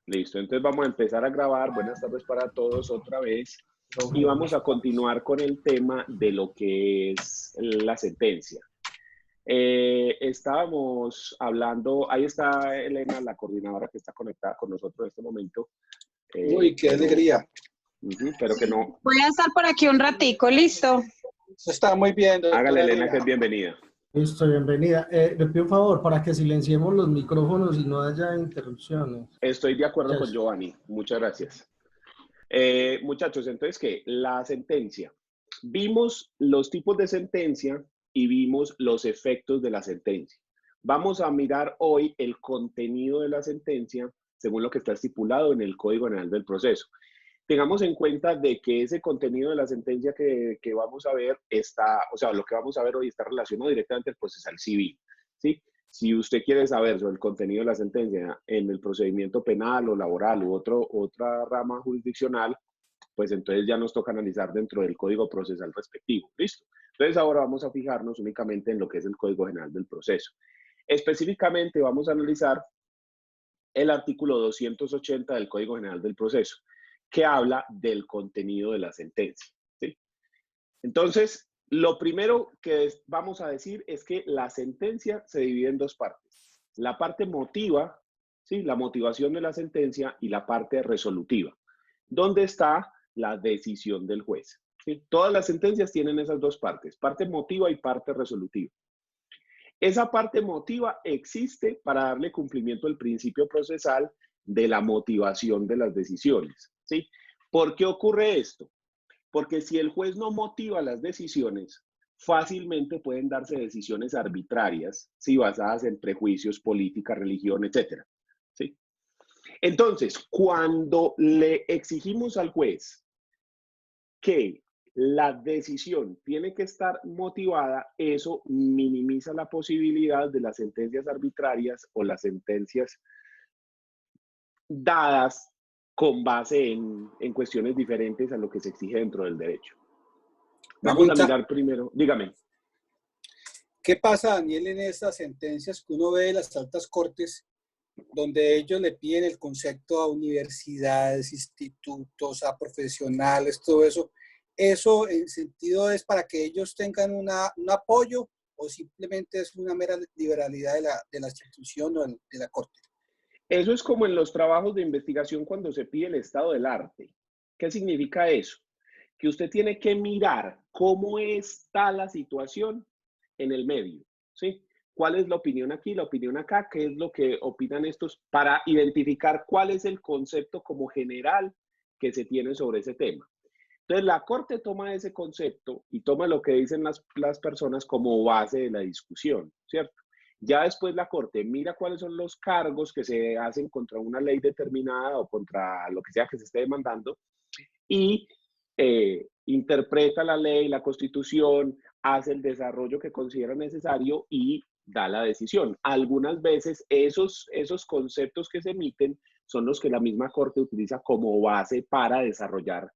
Listo, entonces vamos a empezar a grabar. Buenas tardes para todos otra vez. Y vamos a continuar con el tema de lo que es la sentencia. Estábamos hablando, ahí está Elena, la coordinadora que está conectada con nosotros en este momento. Uy, qué alegría. Pero que no. Voy a estar por aquí un ratico, listo. Está muy bien, doctora. Hágale, Elena, que es bienvenida. Listo, bienvenida. Le pido un favor para que silenciemos los micrófonos y no haya interrupciones. Estoy de acuerdo con Giovanni. Muchas gracias. Muchachos, entonces, ¿qué? La sentencia. Vimos los tipos de sentencia y vimos los efectos de la sentencia. Vamos a mirar hoy el contenido de la sentencia según lo que está estipulado en el Código General del Proceso. Tengamos en cuenta de que ese contenido de la sentencia que vamos a ver está, o sea, lo que vamos a ver hoy está relacionado directamente al procesal civil, ¿sí? Si usted quiere saber sobre el contenido de la sentencia en el procedimiento penal o laboral u otra rama jurisdiccional, pues entonces ya nos toca analizar dentro del Código Procesal respectivo, ¿listo? Entonces ahora vamos a fijarnos únicamente en lo que es el Código General del Proceso. Específicamente vamos a analizar el artículo 280 del Código General del Proceso, que habla del contenido de la sentencia, ¿sí? Entonces, lo primero que vamos a decir es que la sentencia se divide en dos partes. La parte motiva, ¿sí? La motivación de la sentencia, y la parte resolutiva, donde está la decisión del juez, ¿sí? Todas las sentencias tienen esas dos partes, parte motiva y parte resolutiva. Esa parte motiva existe para darle cumplimiento al principio procesal de la motivación de las decisiones, ¿sí? ¿Por qué ocurre esto? Porque si el juez no motiva las decisiones, fácilmente pueden darse decisiones arbitrarias, ¿sí? Basadas en prejuicios, política, religión, etcétera, ¿sí? Entonces, cuando le exigimos al juez que la decisión tiene que estar motivada, eso minimiza la posibilidad de las sentencias arbitrarias o las sentencias dadas con base en cuestiones diferentes a lo que se exige dentro del derecho. Vamos a mirar primero, dígame. ¿Qué pasa, Daniel, en estas sentencias que uno ve de las altas cortes, donde ellos le piden el concepto a universidades, institutos, a profesionales, todo eso? ¿Eso en sentido es para que ellos tengan un apoyo o simplemente es una mera liberalidad de la institución o de la corte? Eso es como en los trabajos de investigación cuando se pide el estado del arte. ¿Qué significa eso? Que usted tiene que mirar cómo está la situación en el medio, ¿sí? ¿Cuál es la opinión aquí, la opinión acá? ¿Qué es lo que opinan estos? Para identificar cuál es el concepto como general que se tiene sobre ese tema. Entonces, la Corte toma ese concepto y toma lo que dicen las personas como base de la discusión, ¿cierto? Ya después la Corte mira cuáles son los cargos que se hacen contra una ley determinada o contra lo que sea que se esté demandando y interpreta la ley, la Constitución, hace el desarrollo que considera necesario y da la decisión. Algunas veces esos conceptos que se emiten son los que la misma Corte utiliza como base para desarrollar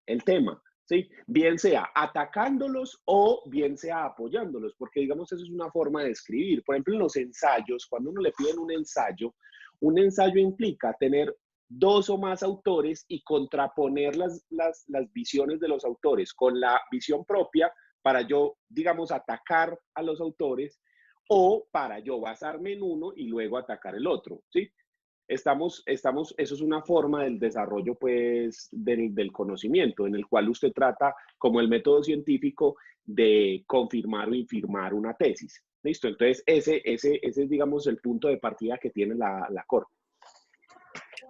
el tema, ¿sí? Bien sea atacándolos o bien sea apoyándolos, porque digamos eso es una forma de escribir. Por ejemplo, en los ensayos, cuando uno le piden un ensayo implica tener dos o más autores y contraponer las visiones de los autores con la visión propia para yo, digamos, atacar a los autores o para yo basarme en uno y luego atacar el otro, ¿sí? Eso es una forma del desarrollo, pues, del conocimiento, en el cual usted trata, como el método científico, de confirmar o infirmar una tesis. ¿Listo? Entonces, ese es, digamos, el punto de partida que tiene la Corte.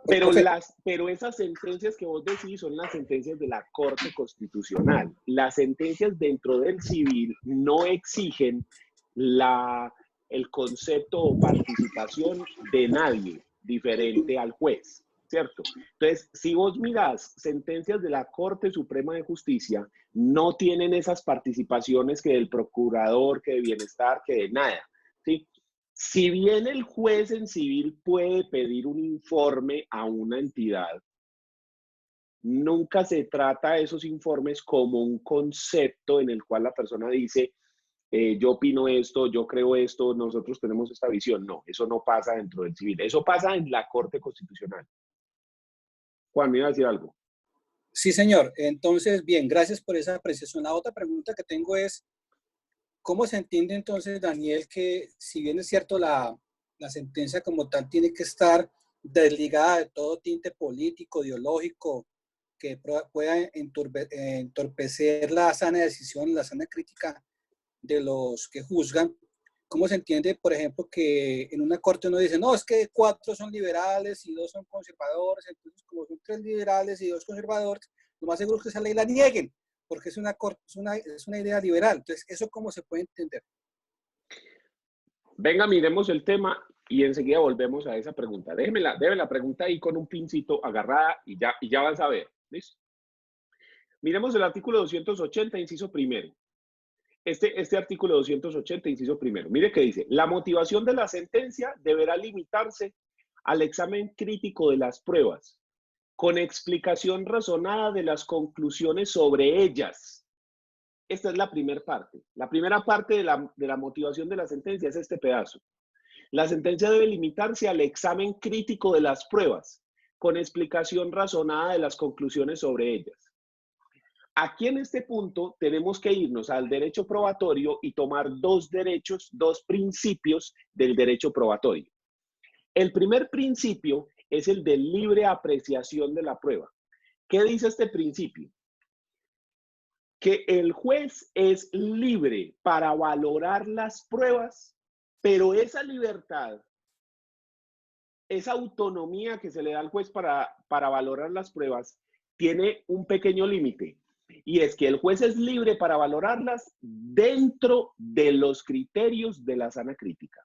Pero esas sentencias que vos decís son las sentencias de la Corte Constitucional. Las sentencias dentro del civil no exigen el concepto o participación de nadie diferente al juez, ¿cierto? Entonces, si vos mirás sentencias de la Corte Suprema de Justicia, no tienen esas participaciones que del procurador, que de bienestar, que de nada, ¿sí? Si bien el juez en civil puede pedir un informe a una entidad, nunca se trata de esos informes como un concepto en el cual la persona dice, yo opino esto, yo creo esto, nosotros tenemos esta visión. No, eso no pasa dentro del civil. Eso pasa en la Corte Constitucional. Juan, ¿me iba a decir algo? Sí, señor. Entonces, bien, gracias por esa apreciación. La otra pregunta que tengo es, ¿cómo se entiende entonces, Daniel, que si bien es cierto la sentencia como tal tiene que estar desligada de todo tinte político, ideológico, que pueda entorpecer la sana decisión, la sana crítica de los que juzgan? ¿Cómo se entiende, por ejemplo, que en una corte uno dice, no, es que 4 son liberales y 2 son conservadores, entonces como son 3 liberales y 2 conservadores, lo más seguro es que esa ley la nieguen, porque es una idea liberal. Entonces, ¿eso cómo se puede entender? Venga, miremos el tema y enseguida volvemos a esa pregunta. Déjeme la pregunta ahí con un pincito agarrada y ya van a ver. ¿Listo? Miremos el artículo 280, inciso primero. Este artículo 280, inciso primero. Mire que dice, la motivación de la sentencia deberá limitarse al examen crítico de las pruebas, con explicación razonada de las conclusiones sobre ellas. Esta es la primera parte. La primera parte de la motivación de la sentencia es este pedazo. La sentencia debe limitarse al examen crítico de las pruebas, con explicación razonada de las conclusiones sobre ellas. Aquí en este punto tenemos que irnos al derecho probatorio y tomar dos principios del derecho probatorio. El primer principio es el de libre apreciación de la prueba. ¿Qué dice este principio? Que el juez es libre para valorar las pruebas, pero esa libertad, esa autonomía que se le da al juez para valorar las pruebas, tiene un pequeño límite. Y es que el juez es libre para valorarlas dentro de los criterios de la sana crítica.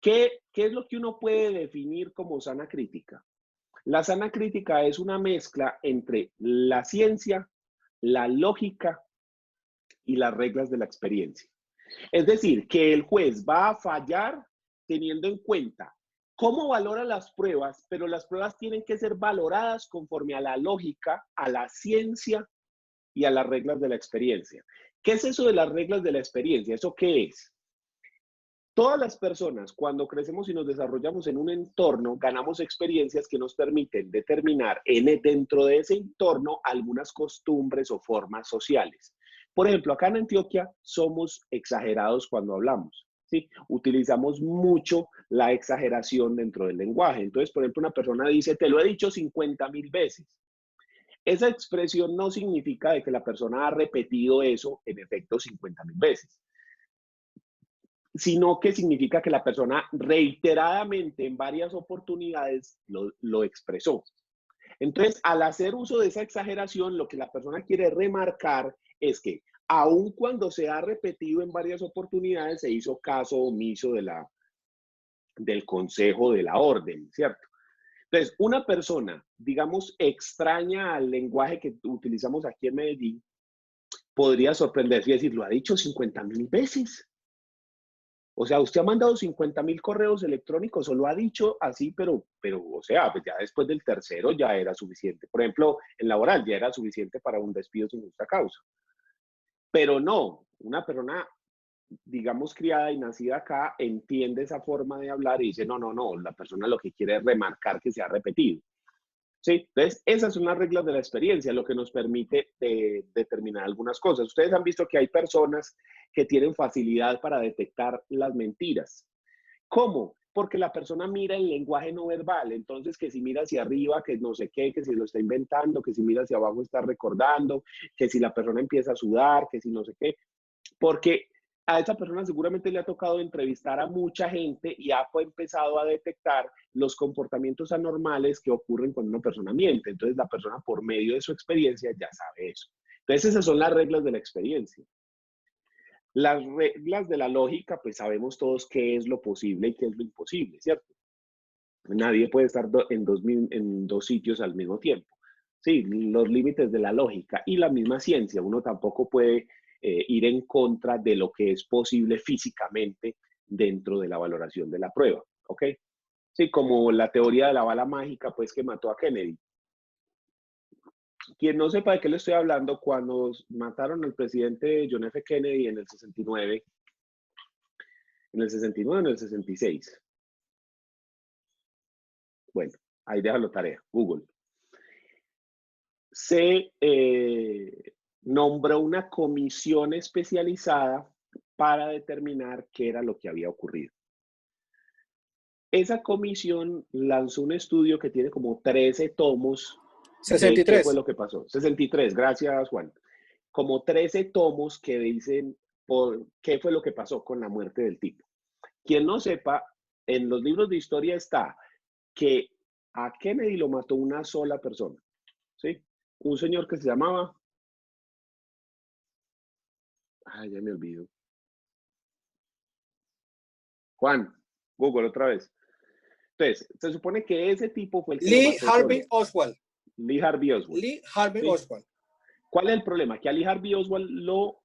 ¿Qué es lo que uno puede definir como sana crítica? La sana crítica es una mezcla entre la ciencia, la lógica y las reglas de la experiencia. Es decir, que el juez va a fallar teniendo en cuenta cómo valora las pruebas, pero las pruebas tienen que ser valoradas conforme a la lógica, a la ciencia y a las reglas de la experiencia. ¿Qué es eso de las reglas de la experiencia? ¿Eso qué es? Todas las personas, cuando crecemos y nos desarrollamos en un entorno, ganamos experiencias que nos permiten determinar dentro de ese entorno algunas costumbres o formas sociales. Por ejemplo, acá en Antioquia somos exagerados cuando hablamos, ¿sí? Utilizamos mucho la exageración dentro del lenguaje. Entonces, por ejemplo, una persona dice, te lo he dicho 50.000 veces. Esa expresión no significa de que la persona ha repetido eso en efecto 50.000 veces, sino que significa que la persona reiteradamente en varias oportunidades lo expresó. Entonces, al hacer uso de esa exageración, lo que la persona quiere remarcar es que aun cuando se ha repetido en varias oportunidades, se hizo caso omiso del consejo de la orden, ¿cierto? Entonces, una persona, digamos, extraña al lenguaje que utilizamos aquí en Medellín, podría sorprenderse y decir, lo ha dicho 50.000 veces. O sea, usted ha mandado 50.000 correos electrónicos, o lo ha dicho así, pero, o sea, pues ya después del tercero ya era suficiente. Por ejemplo, en laboral ya era suficiente para un despido sin justa causa. Pero no, una persona, digamos, criada y nacida acá, entiende esa forma de hablar y dice, no, la persona lo que quiere es remarcar que se ha repetido. ¿Sí? Entonces, esas son las reglas de la experiencia, lo que nos permite determinar algunas cosas. Ustedes han visto que hay personas que tienen facilidad para detectar las mentiras. ¿Cómo? Porque la persona mira el lenguaje no verbal, entonces que si mira hacia arriba, que no sé qué, que si lo está inventando, que si mira hacia abajo está recordando, que si la persona empieza a sudar, que si no sé qué, porque a esa persona seguramente le ha tocado entrevistar a mucha gente y ha empezado a detectar los comportamientos anormales que ocurren cuando una persona miente. Entonces la persona por medio de su experiencia ya sabe eso. Entonces esas son las reglas de la experiencia. Las reglas de la lógica, pues sabemos todos qué es lo posible y qué es lo imposible, ¿cierto? Nadie puede estar en dos sitios al mismo tiempo. Sí, los límites de la lógica y la misma ciencia. Uno tampoco puede ir en contra de lo que es posible físicamente dentro de la valoración de la prueba, ¿ok? Sí, como la teoría de la bala mágica, pues, que mató a Kennedy. quien no sepa de qué le estoy hablando, cuando mataron al presidente John F. Kennedy en el 69, en el 69 o en el 66. Bueno, ahí déjalo tarea, Google. Se nombró una comisión especializada para determinar qué era lo que había ocurrido. Esa comisión lanzó un estudio que tiene como 13 tomos. 63. ¿Qué fue lo que pasó? 63, gracias Juan. Como 13 tomos que dicen por qué fue lo que pasó con la muerte del tipo. Quien no sepa, en los libros de historia está que a Kennedy lo mató una sola persona, ¿sí? Un señor que se llamaba... Ay, ya me olvido. Juan, Google otra vez. Entonces, se supone que ese tipo fue el que Lee lo mató Harvey solo. Oswald. Lee Harvey Oswald. Lee Harvey ¿Sí? Oswald. ¿Cuál es el problema? Que a Lee Harvey Oswald lo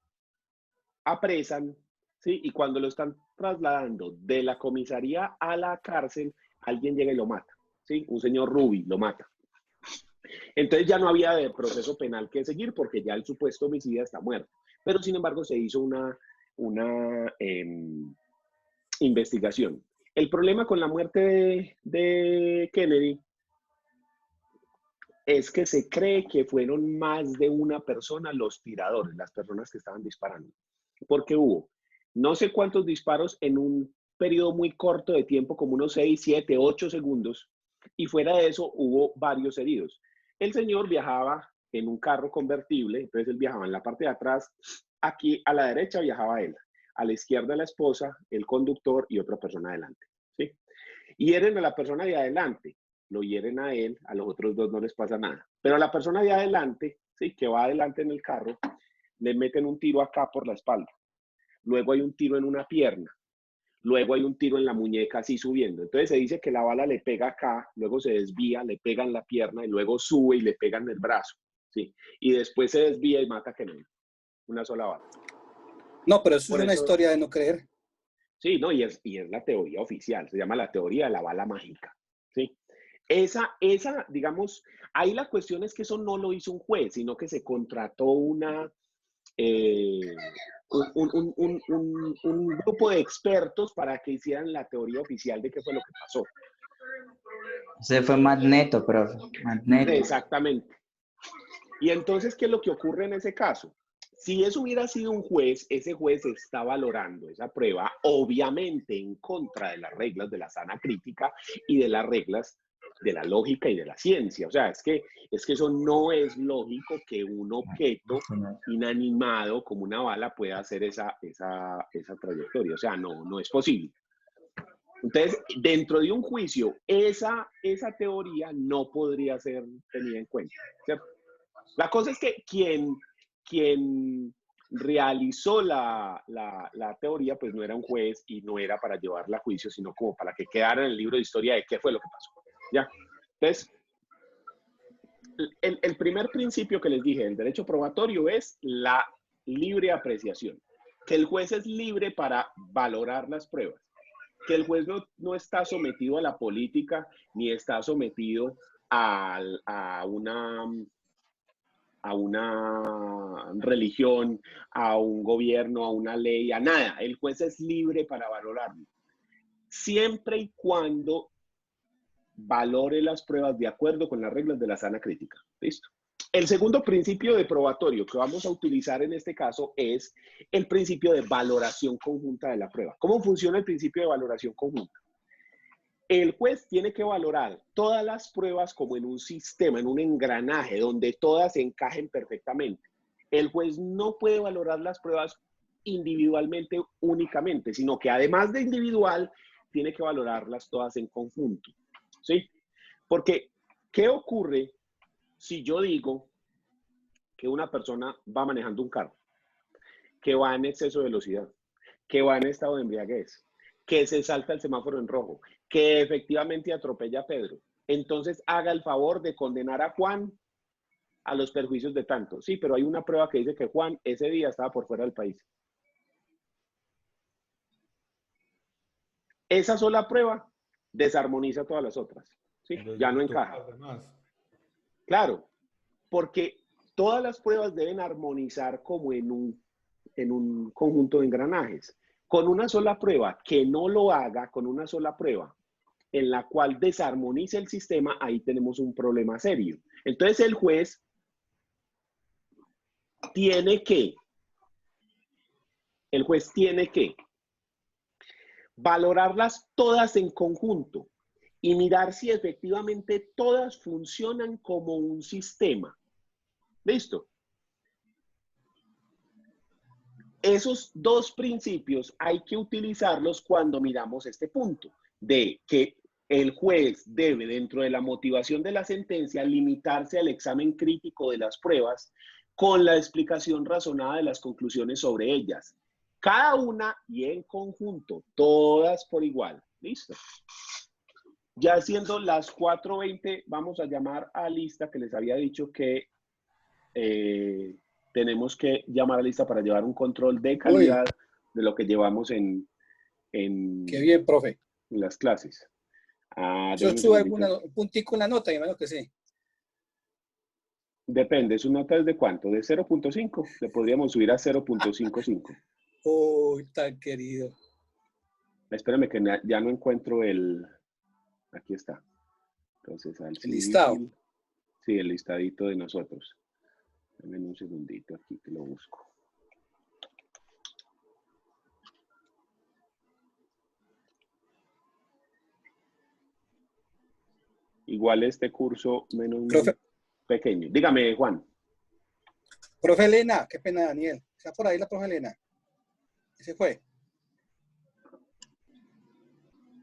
apresan, ¿sí? Y cuando lo están trasladando de la comisaría a la cárcel, alguien llega y lo mata, ¿sí? Un señor Ruby lo mata. Entonces ya no había de proceso penal que seguir porque ya el supuesto homicida está muerto. Pero sin embargo se hizo una investigación. El problema con la muerte de Kennedy es que se cree que fueron más de una persona los tiradores, las personas que estaban disparando. Porque hubo no sé cuántos disparos en un periodo muy corto de tiempo, como unos 6, 7, 8 segundos, y fuera de eso hubo varios heridos. El señor viajaba en un carro convertible, entonces él viajaba en la parte de atrás, aquí a la derecha viajaba él, a la izquierda la esposa, el conductor y otra persona adelante, ¿sí? Hieren a la persona de adelante, lo hieren a él, a los otros dos no les pasa nada, pero a la persona de adelante, ¿sí? Que va adelante en el carro, le meten un tiro acá por la espalda. Luego hay un tiro en una pierna, luego hay un tiro en la muñeca así subiendo. Entonces se dice que la bala le pega acá, luego se desvía, le pega en la pierna y luego sube y le pega en el brazo, ¿sí? Y después se desvía y mata a Kennedy. Una sola bala. No, pero eso Por es una eso, historia de no creer. sí, no, y es la teoría oficial, se llama la teoría de la bala mágica, ¿sí? Esa, digamos, ahí la cuestión es que eso no lo hizo un juez, sino que se contrató un grupo de expertos para que hicieran la teoría oficial de qué fue lo que pasó. Ese fue Magneto, profe. Magneto. Exactamente. Y entonces, ¿qué es lo que ocurre en ese caso? Si eso hubiera sido un juez, ese juez está valorando esa prueba, obviamente en contra de las reglas de la sana crítica y de las reglas de la lógica y de la ciencia. O sea, es que eso no es lógico que un objeto inanimado como una bala pueda hacer esa trayectoria. O sea, no es posible. Entonces, dentro de un juicio, esa teoría no podría ser tenida en cuenta, ¿cierto? La cosa es que quien realizó la teoría, pues no era un juez y no era para llevarla a juicio, sino como para que quedara en el libro de historia de qué fue lo que pasó. ¿Ya? Entonces, el primer principio que les dije del derecho probatorio es la libre apreciación, que el juez es libre para valorar las pruebas, que el juez no está sometido a la política ni está sometido a una religión, a un gobierno, a una ley, a nada. El juez es libre para valorarlo, siempre y cuando valore las pruebas de acuerdo con las reglas de la sana crítica. ¿Listo? El segundo principio de probatorio que vamos a utilizar en este caso es el principio de valoración conjunta de la prueba. ¿Cómo funciona el principio de valoración conjunta? El juez tiene que valorar todas las pruebas como en un sistema, en un engranaje, donde todas encajen perfectamente. El juez no puede valorar las pruebas individualmente únicamente, sino que además de individual, tiene que valorarlas todas en conjunto. ¿Sí? Porque, ¿qué ocurre si yo digo que una persona va manejando un carro, que va en exceso de velocidad, que va en estado de embriaguez, que se salta el semáforo en rojo, que efectivamente atropella a Pedro? Entonces haga el favor de condenar a Juan a los perjuicios de tanto. Sí, pero hay una prueba que dice que Juan ese día estaba por fuera del país. Esa sola prueba desarmoniza todas las otras. ¿Sí? Ya no encaja. Claro. Porque todas las pruebas deben armonizar como en un conjunto de engranajes. Con una sola prueba que no lo haga, con una sola prueba en la cual desarmonice el sistema, ahí tenemos un problema serio. Entonces el juez tiene que valorarlas todas en conjunto y mirar si efectivamente todas funcionan como un sistema. ¿Listo? Esos dos principios hay que utilizarlos cuando miramos este punto, de que el juez debe, dentro de la motivación de la sentencia, limitarse al examen crítico de las pruebas con la explicación razonada de las conclusiones sobre ellas. Cada una y en conjunto, todas por igual. ¿Listo? Ya siendo las 4:20, vamos a llamar a lista, que les había dicho que tenemos que llamar a lista para llevar un control de calidad de lo que llevamos en Qué bien, profe. las clases. ¿Yo sube algún puntico en la nota? Imagino que sí. Depende, ¿su nota es de cuánto? ¿De 0.5? Le podríamos subir a 0.55. Uy, tan querido. Espérame que ya no encuentro el... Aquí está. Entonces, al el listado. Sí, el listadito de nosotros. Dame un segundito aquí que lo busco. Igual este curso menos pequeño. Dígame, Juan. Profe Elena, qué pena, Daniel. ¿Está por ahí la profe Elena? ¿Se fue?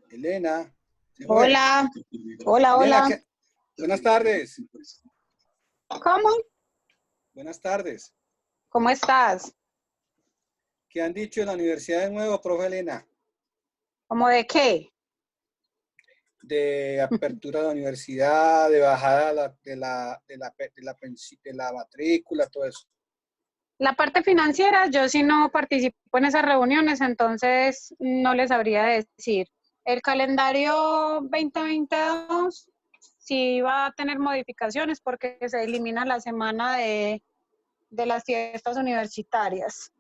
Elena. ¿se fue? Hola. Hola, Elena, hola. buenas tardes. ¿Cómo? Buenas tardes. ¿Cómo estás? ¿Qué han dicho en la universidad de nuevo, profe Elena? ¿Cómo de qué? De apertura de la universidad, de bajada de la matrícula, todo eso. La parte financiera, yo sí no participo en esas reuniones, entonces no les sabría decir. El calendario 2022 sí va a tener modificaciones porque se elimina la semana de las fiestas universitarias.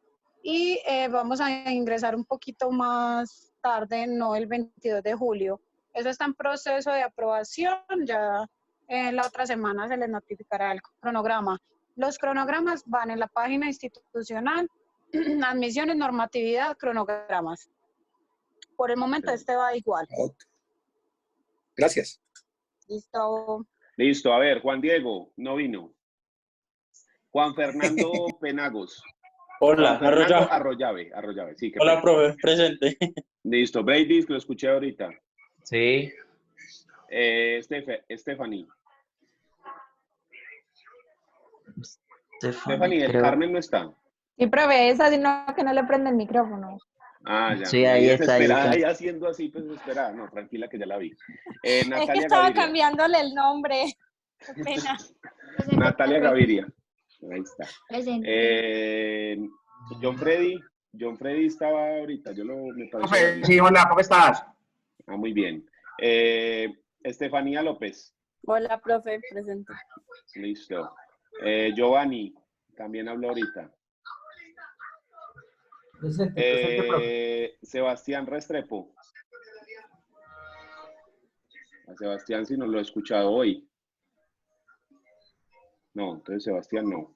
Y vamos a ingresar un poquito más tarde, no el 22 de julio. Eso está en proceso de aprobación, ya la otra semana se les notificará el cronograma. Los cronogramas van en la página institucional, admisiones, normatividad, cronogramas. Por el momento este va igual. Okay. Gracias. Listo. Listo, a ver, Juan Diego, no vino. Juan Fernando Penagos. Hola, Arroyave. Sí, hola, profe, presente. Listo, Brady, que lo escuché ahorita. Sí. Stephanie. Stephanie, el Carmen no está. Sí, profe, esa sino que no le prende el micrófono. Ya. Sí, ahí está. Ahí haciendo así, pues desesperada. No, tranquila que ya la vi. Natalia es que estaba Gaviria. Cambiándole el nombre. Qué pena. Natalia Gaviria. Ahí está. Presente. John Freddy estaba ahorita. Me pareció. Sí, hola, ¿cómo estás? Muy bien. Estefanía López. Hola, profe, presente. Listo. Giovanni, también habló ahorita. Presente, profe. Sebastián Restrepo. A Sebastián sí no lo he escuchado hoy. No, entonces Sebastián no.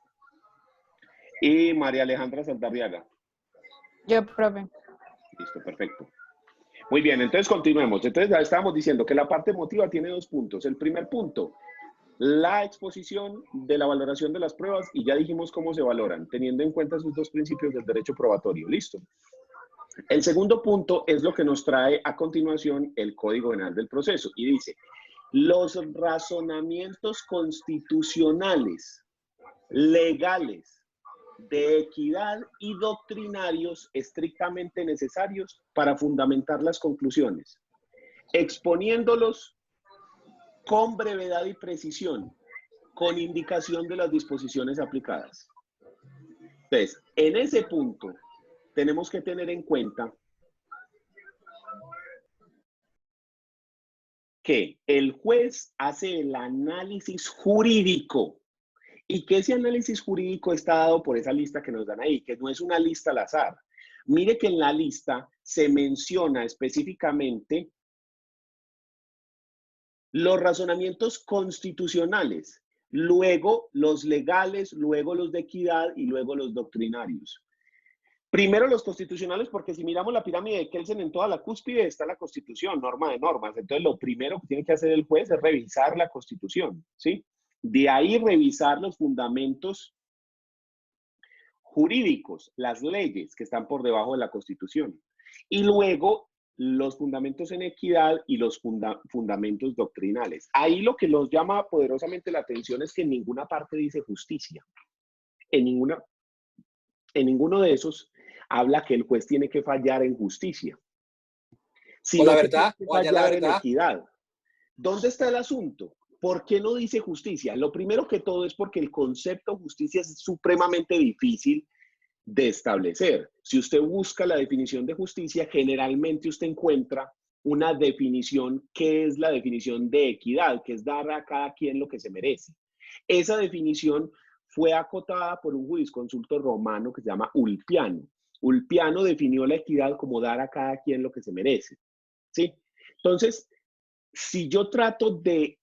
Y María Alejandra Saldarriaga. Yo, profe. Listo, perfecto. Muy bien, entonces continuemos. Entonces ya estábamos diciendo que la parte emotiva tiene 2 puntos. El primer punto, la exposición de la valoración de las pruebas, y ya dijimos cómo se valoran, teniendo en cuenta esos 2 principios del derecho probatorio. Listo. El segundo punto es lo que nos trae a continuación el Código Penal del Proceso, y dice: los razonamientos constitucionales, legales, de equidad y doctrinarios estrictamente necesarios para fundamentar las conclusiones, exponiéndolos con brevedad y precisión, con indicación de las disposiciones aplicadas. Entonces, en ese punto, tenemos que tener en cuenta que el juez hace el análisis jurídico y que ese análisis jurídico está dado por esa lista que nos dan ahí, que no es una lista al azar. Mire que en la lista se menciona específicamente los razonamientos constitucionales, luego los legales, luego los de equidad y luego los doctrinarios. Primero los constitucionales, porque si miramos la pirámide de Kelsen, en toda la cúspide está la Constitución, norma de normas. Entonces, lo primero que tiene que hacer el juez es revisar la Constitución, ¿sí? De ahí revisar los fundamentos jurídicos, las leyes que están por debajo de la Constitución. Y luego los fundamentos en equidad y los fundamentos doctrinales. Ahí lo que nos llama poderosamente la atención es que en ninguna parte dice justicia. En ninguno de esos habla que el juez tiene que fallar en justicia. O la verdad, o allá la verdad. En equidad. ¿Dónde está el asunto? ¿Por qué no dice justicia? Lo primero que todo es porque el concepto justicia es supremamente difícil de establecer. Si usted busca la definición de justicia, generalmente usted encuentra una definición que es la definición de equidad, que es dar a cada quien lo que se merece. Esa definición fue acotada por un jurisconsulto romano que se llama Ulpiano. Ulpiano definió la equidad como dar a cada quien lo que se merece, ¿sí? Entonces, si yo trato de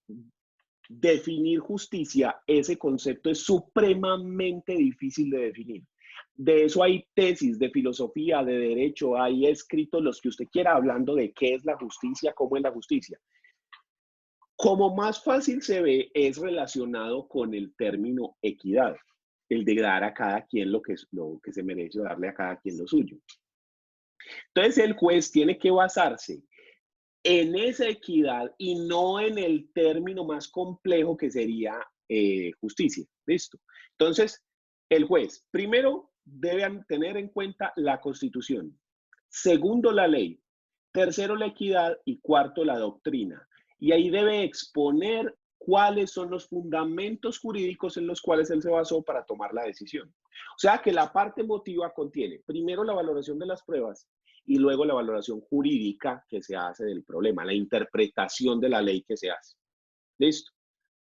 definir justicia, ese concepto es supremamente difícil de definir. De eso hay tesis de filosofía, de derecho, hay escritos los que usted quiera hablando de qué es la justicia, cómo es la justicia. Como más fácil se ve, es relacionado con el término equidad, el de dar a cada quien lo que se merece o darle a cada quien lo suyo. Entonces el juez tiene que basarse en esa equidad y no en el término más complejo que sería justicia. ¿Listo? Entonces, el juez, primero, debe tener en cuenta la Constitución. Segundo, la ley. Tercero, la equidad. Y cuarto, la doctrina. Y ahí debe exponer cuáles son los fundamentos jurídicos en los cuales él se basó para tomar la decisión. O sea que la parte emotiva contiene primero la valoración de las pruebas y luego la valoración jurídica que se hace del problema, la interpretación de la ley que se hace. ¿Listo?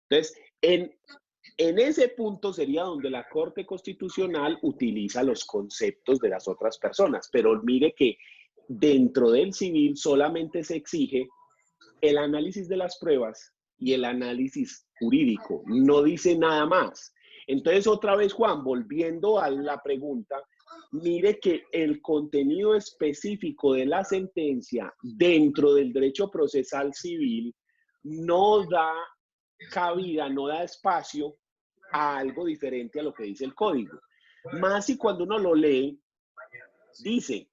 Entonces, en ese punto sería donde la Corte Constitucional utiliza los conceptos de las otras personas, pero mire que dentro del civil solamente se exige el análisis de las pruebas y el análisis jurídico, no dice nada más. Entonces, otra vez, Juan, volviendo a la pregunta, mire que el contenido específico de la sentencia dentro del derecho procesal civil no da cabida, no da espacio a algo diferente a lo que dice el código. Más si cuando uno lo lee, dice,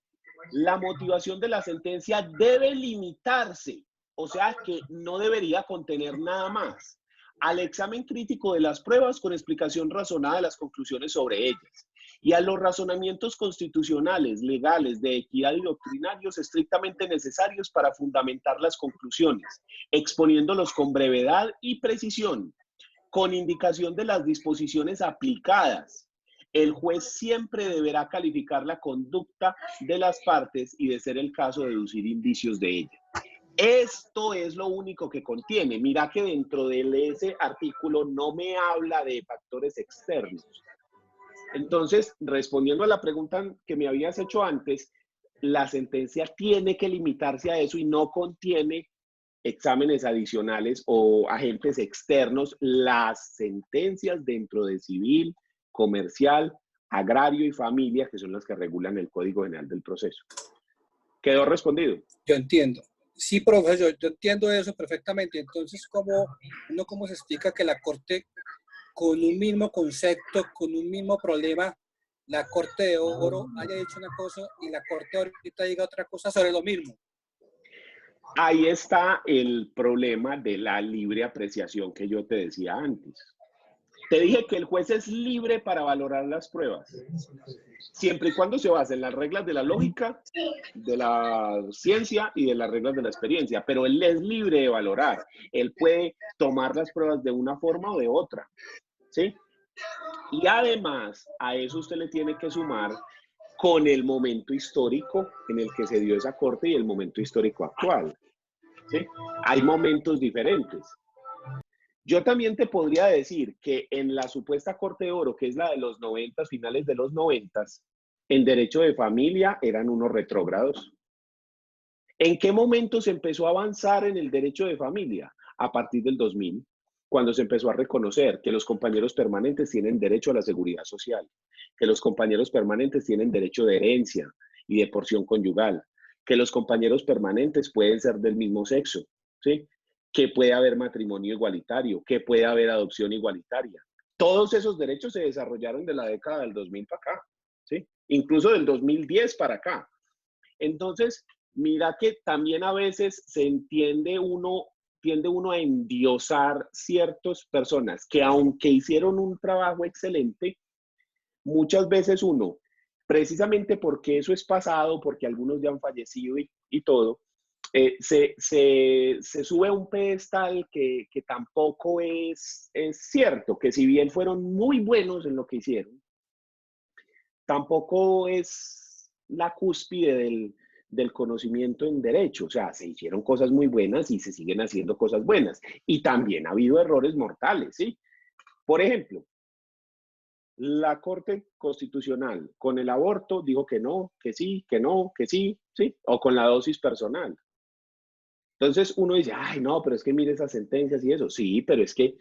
la motivación de la sentencia debe limitarse, o sea que no debería contener nada más, al examen crítico de las pruebas con explicación razonada de las conclusiones sobre ellas, y a los razonamientos constitucionales, legales, de equidad y doctrinarios estrictamente necesarios para fundamentar las conclusiones, exponiéndolos con brevedad y precisión, con indicación de las disposiciones aplicadas. El juez siempre deberá calificar la conducta de las partes y, de ser el caso, deducir indicios de ella. Esto es lo único que contiene. Mira que dentro de ese artículo no me habla de factores externos. Entonces, respondiendo a la pregunta que me habías hecho antes, la sentencia tiene que limitarse a eso y no contiene exámenes adicionales o agentes externos. Las sentencias dentro de civil, comercial, agrario y familia, que son las que regulan el Código General del Proceso. ¿Quedó respondido? Yo entiendo. Sí, profesor, yo entiendo eso perfectamente. Entonces, ¿cómo se explica que la Corte, con un mismo concepto, con un mismo problema, la Corte de Oro haya dicho una cosa y la Corte ahorita diga otra cosa sobre lo mismo? Ahí está el problema de la libre apreciación que yo te decía antes. Te dije que el juez es libre para valorar las pruebas, siempre y cuando se base en las reglas de la lógica, de la ciencia y de las reglas de la experiencia, pero él es libre de valorar. Él puede tomar las pruebas de una forma o de otra, ¿sí? Y además, a eso usted le tiene que sumar con el momento histórico en el que se dio esa corte y el momento histórico actual, ¿sí? Hay momentos diferentes. Yo también te podría decir que en la supuesta Corte de Oro, que es la de los 90, finales de los 90, en derecho de familia eran unos retrógrados. ¿En qué momento se empezó a avanzar en el derecho de familia? A partir del 2000, cuando se empezó a reconocer que los compañeros permanentes tienen derecho a la seguridad social, que los compañeros permanentes tienen derecho de herencia y de porción conyugal, que los compañeros permanentes pueden ser del mismo sexo, ¿sí? Que puede haber matrimonio igualitario, que puede haber adopción igualitaria. Todos esos derechos se desarrollaron de la década del 2000 para acá, ¿sí? Incluso del 2010 para acá. Entonces, mira que también a veces tiende uno a endiosar ciertas personas que aunque hicieron un trabajo excelente, muchas veces uno, precisamente porque eso es pasado, porque algunos ya han fallecido y todo, se sube a un pedestal que tampoco es cierto, que si bien fueron muy buenos en lo que hicieron, tampoco es la cúspide del conocimiento en derecho. O sea, se hicieron cosas muy buenas y se siguen haciendo cosas buenas. Y también ha habido errores mortales, ¿sí? Por ejemplo, la Corte Constitucional con el aborto dijo que no, que sí, que no, que sí, ¿sí? O con la dosis personal. Entonces uno dice, ay, no, pero es que mire esas sentencias y eso. Sí, pero es que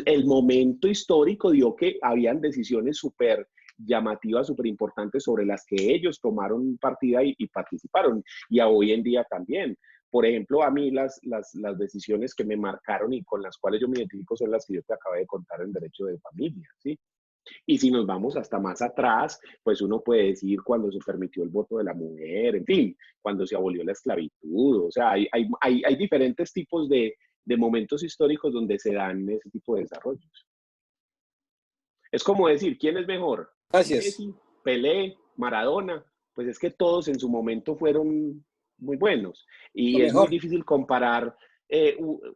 el momento histórico dio que habían decisiones súper llamativas, súper importantes sobre las que ellos tomaron partida y participaron. Y a hoy en día también. Por ejemplo, a mí las decisiones que me marcaron y con las cuales yo me identifico son las que yo te acabé de contar en derecho de familia, ¿sí? Y si nos vamos hasta más atrás, pues uno puede decir cuando se permitió el voto de la mujer, en fin, cuando se abolió la esclavitud. O sea, hay diferentes tipos de momentos históricos donde se dan ese tipo de desarrollos. Es como decir, ¿quién es mejor? Gracias. Messi, Pelé, Maradona. Pues es que todos en su momento fueron muy buenos. Y es muy difícil comparar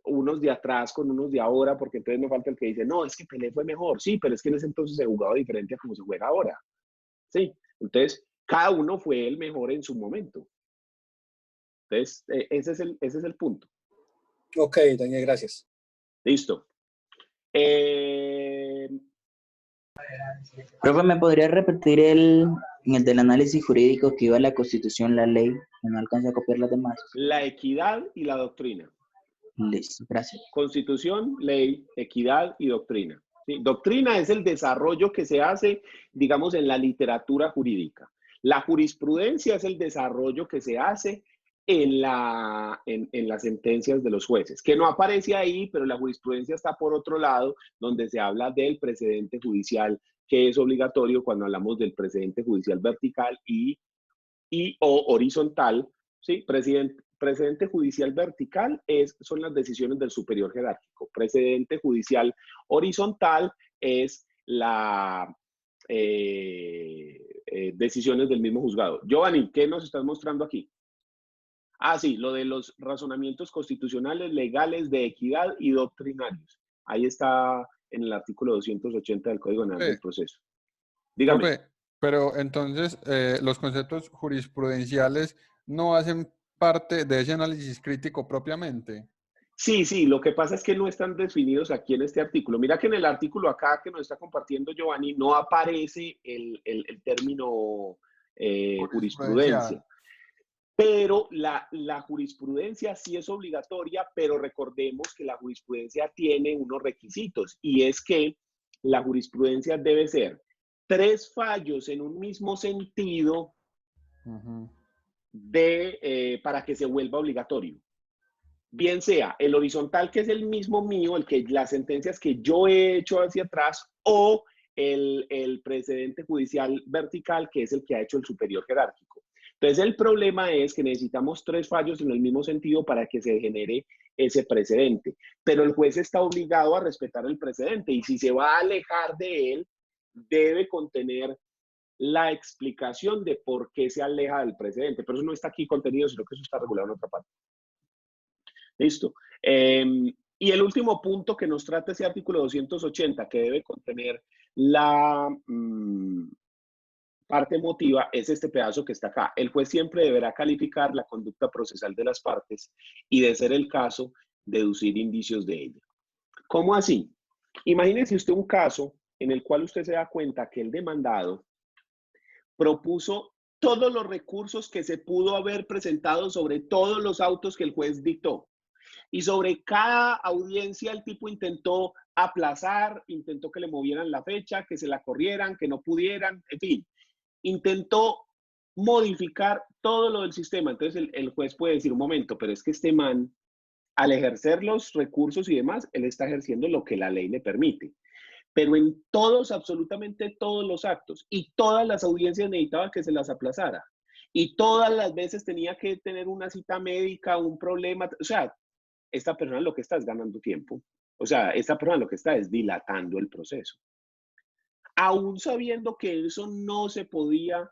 unos de atrás con unos de ahora, porque entonces no falta el que dice, no, es que Pelé fue mejor. Sí, pero es que en ese entonces se jugaba diferente a como se juega ahora. Sí, entonces cada uno fue el mejor en su momento. Entonces, ese es el punto. Ok, Daniel, gracias. Listo. Profe, ¿me podría repetir en el del análisis jurídico que iba la Constitución, la ley? No alcancé a copiar las demás. La equidad y la doctrina. Listo, gracias. Constitución, ley, equidad y doctrina. ¿Sí? Doctrina es el desarrollo que se hace, digamos, en la literatura jurídica. La jurisprudencia es el desarrollo que se hace en las sentencias de los jueces, que no aparece ahí, pero la jurisprudencia está por otro lado, donde se habla del precedente judicial, que es obligatorio cuando hablamos del precedente judicial vertical o horizontal, ¿sí? Precedente judicial vertical son las decisiones del superior jerárquico. Precedente judicial horizontal es las decisiones del mismo juzgado. Giovanni, ¿qué nos estás mostrando aquí? Ah, sí, lo de los razonamientos constitucionales, legales, de equidad y doctrinarios. Ahí está en el artículo 280 del Código Nacional del Proceso. Dígame. Profe, pero entonces los conceptos jurisprudenciales no hacen parte de ese análisis crítico propiamente. Sí, lo que pasa es que no están definidos aquí en este artículo. Mira que en el artículo acá que nos está compartiendo Giovanni no aparece el término jurisprudencia. Pero la jurisprudencia sí es obligatoria, pero recordemos que la jurisprudencia tiene unos requisitos y es que la jurisprudencia debe ser 3 fallos en un mismo sentido para que se vuelva obligatorio. Bien sea el horizontal, que es el mismo mío, las sentencias que yo he hecho hacia atrás, o el precedente judicial vertical, que es el que ha hecho el superior jerárquico. Entonces, el problema es que necesitamos 3 fallos en el mismo sentido para que se genere ese precedente. Pero el juez está obligado a respetar el precedente y si se va a alejar de él, debe contener la explicación de por qué se aleja del precedente. Pero eso no está aquí contenido, sino que eso está regulado en otra parte. Listo. Y el último punto que nos trata ese artículo 280, que debe contener la parte emotiva, es este pedazo que está acá. El juez siempre deberá calificar la conducta procesal de las partes y, de ser el caso, deducir indicios de ella. ¿Cómo así? Imagínese usted un caso en el cual usted se da cuenta que el demandado propuso todos los recursos que se pudo haber presentado sobre todos los autos que el juez dictó. Y sobre cada audiencia el tipo intentó aplazar, intentó que le movieran la fecha, que se la corrieran, que no pudieran, en fin. Intentó modificar todo lo del sistema. Entonces el juez puede decir, un momento, pero es que este man, al ejercer los recursos y demás, él está ejerciendo lo que la ley le permite. Pero en todos, absolutamente todos los actos y todas las audiencias necesitaban que se las aplazara. Y todas las veces tenía que tener una cita médica, un problema. O sea, esta persona lo que está es ganando tiempo. O sea, esta persona lo que está es dilatando el proceso. Aún sabiendo que eso no se podía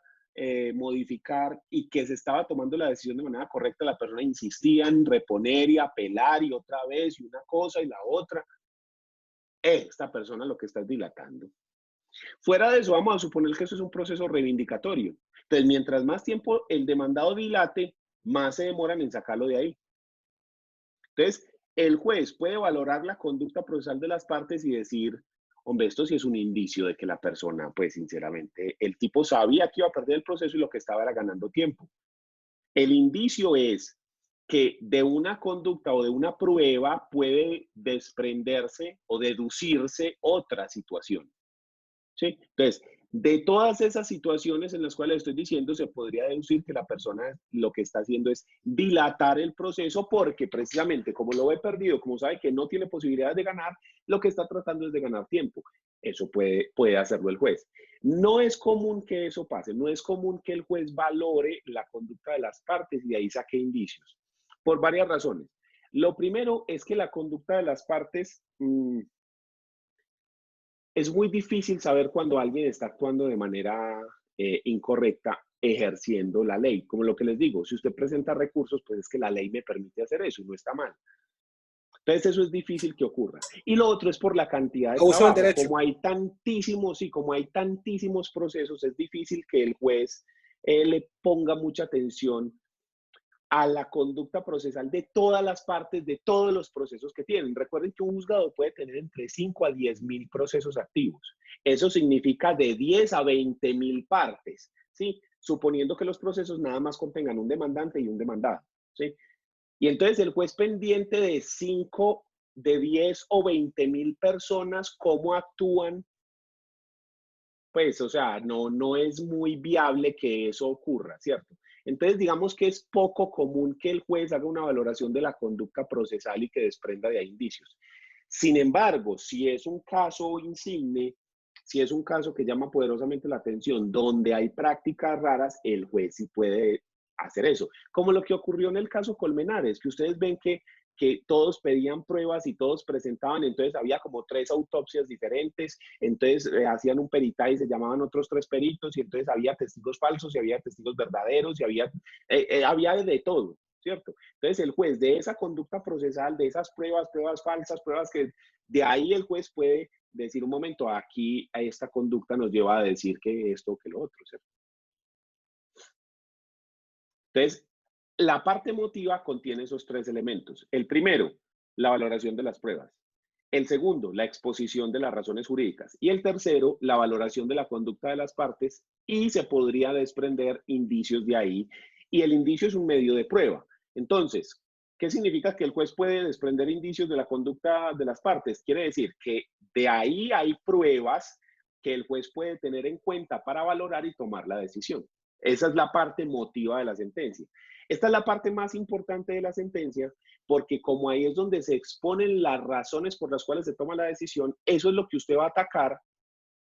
modificar y que se estaba tomando la decisión de manera correcta, la persona insistía en reponer y apelar y otra vez y una cosa y la otra. Esta persona lo que está es dilatando. Fuera de eso, vamos a suponer que eso es un proceso reivindicatorio. Entonces, mientras más tiempo el demandado dilate, más se demoran en sacarlo de ahí. Entonces, el juez puede valorar la conducta procesal de las partes y decir, hombre, esto sí es un indicio de que la persona, pues sinceramente, el tipo sabía que iba a perder el proceso y lo que estaba era ganando tiempo. El indicio es que de una conducta o de una prueba puede desprenderse o deducirse otra situación. ¿Sí? Entonces, de todas esas situaciones en las cuales estoy diciendo, se podría deducir que la persona lo que está haciendo es dilatar el proceso porque precisamente como lo ve perdido, como sabe que no tiene posibilidades de ganar, lo que está tratando es de ganar tiempo. Eso puede hacerlo el juez. No es común que eso pase, no es común que el juez valore la conducta de las partes y de ahí saque indicios, por varias razones. Lo primero es que la conducta de las partes... es muy difícil saber cuando alguien está actuando de manera incorrecta ejerciendo la ley. Como lo que les digo, si usted presenta recursos, pues es que la ley me permite hacer eso y no está mal. Entonces eso es difícil que ocurra. Y lo otro es por la cantidad de Abuso del trabajo. derecho. Como hay tantísimos procesos, es difícil que el juez le ponga mucha atención a la conducta procesal de todas las partes, de todos los procesos que tienen. Recuerden que un juzgado puede tener entre 5 a 10.000 procesos activos. Eso significa de 10 a 20.000 partes, ¿sí? Suponiendo que los procesos nada más contengan un demandante y un demandado, ¿sí? Y entonces el juez pendiente de 5, de 10 o 20.000 personas, ¿cómo actúan? Pues, o sea, no es muy viable que eso ocurra, ¿cierto? Entonces, digamos que es poco común que el juez haga una valoración de la conducta procesal y que desprenda de ahí indicios. Sin embargo, si es un caso insigne, si es un caso que llama poderosamente la atención, donde hay prácticas raras, el juez sí puede hacer eso. Como lo que ocurrió en el caso Colmenares, que ustedes ven que todos pedían pruebas y todos presentaban, entonces había como 3 autopsias diferentes, entonces hacían un peritaje y se llamaban otros 3 peritos y entonces había testigos falsos y había testigos verdaderos y había de todo, ¿cierto? Entonces el juez de esa conducta procesal, de esas pruebas falsas, pruebas que de ahí el juez puede decir un momento, aquí a esta conducta nos lleva a decir que esto o que lo otro, ¿cierto? Entonces, la parte emotiva contiene esos 3 elementos. El primero, la valoración de las pruebas. El segundo, la exposición de las razones jurídicas. Y el tercero, la valoración de la conducta de las partes y se podría desprender indicios de ahí. Y el indicio es un medio de prueba. Entonces, ¿qué significa que el juez puede desprender indicios de la conducta de las partes? Quiere decir que de ahí hay pruebas que el juez puede tener en cuenta para valorar y tomar la decisión. Esa es la parte emotiva de la sentencia. Esta es la parte más importante de la sentencia porque como ahí es donde se exponen las razones por las cuales se toma la decisión, eso es lo que usted va a atacar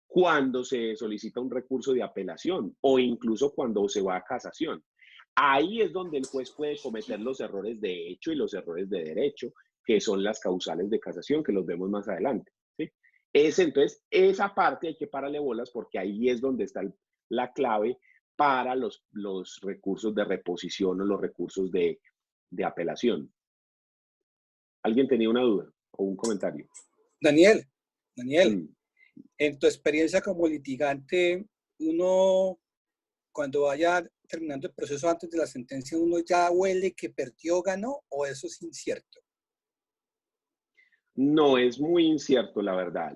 cuando se solicita un recurso de apelación o incluso cuando se va a casación. Ahí es donde el juez puede cometer los errores de hecho y los errores de derecho, que son las causales de casación, que los vemos más adelante, ¿sí? Entonces, esa parte hay que pararle bolas porque ahí es donde está la clave para los recursos de reposición o los recursos de apelación. ¿Alguien tenía una duda o un comentario? Daniel, en tu experiencia como litigante, uno cuando vaya terminando el proceso antes de la sentencia, ¿uno ya huele que perdió, ganó o eso es incierto? No, es muy incierto, la verdad.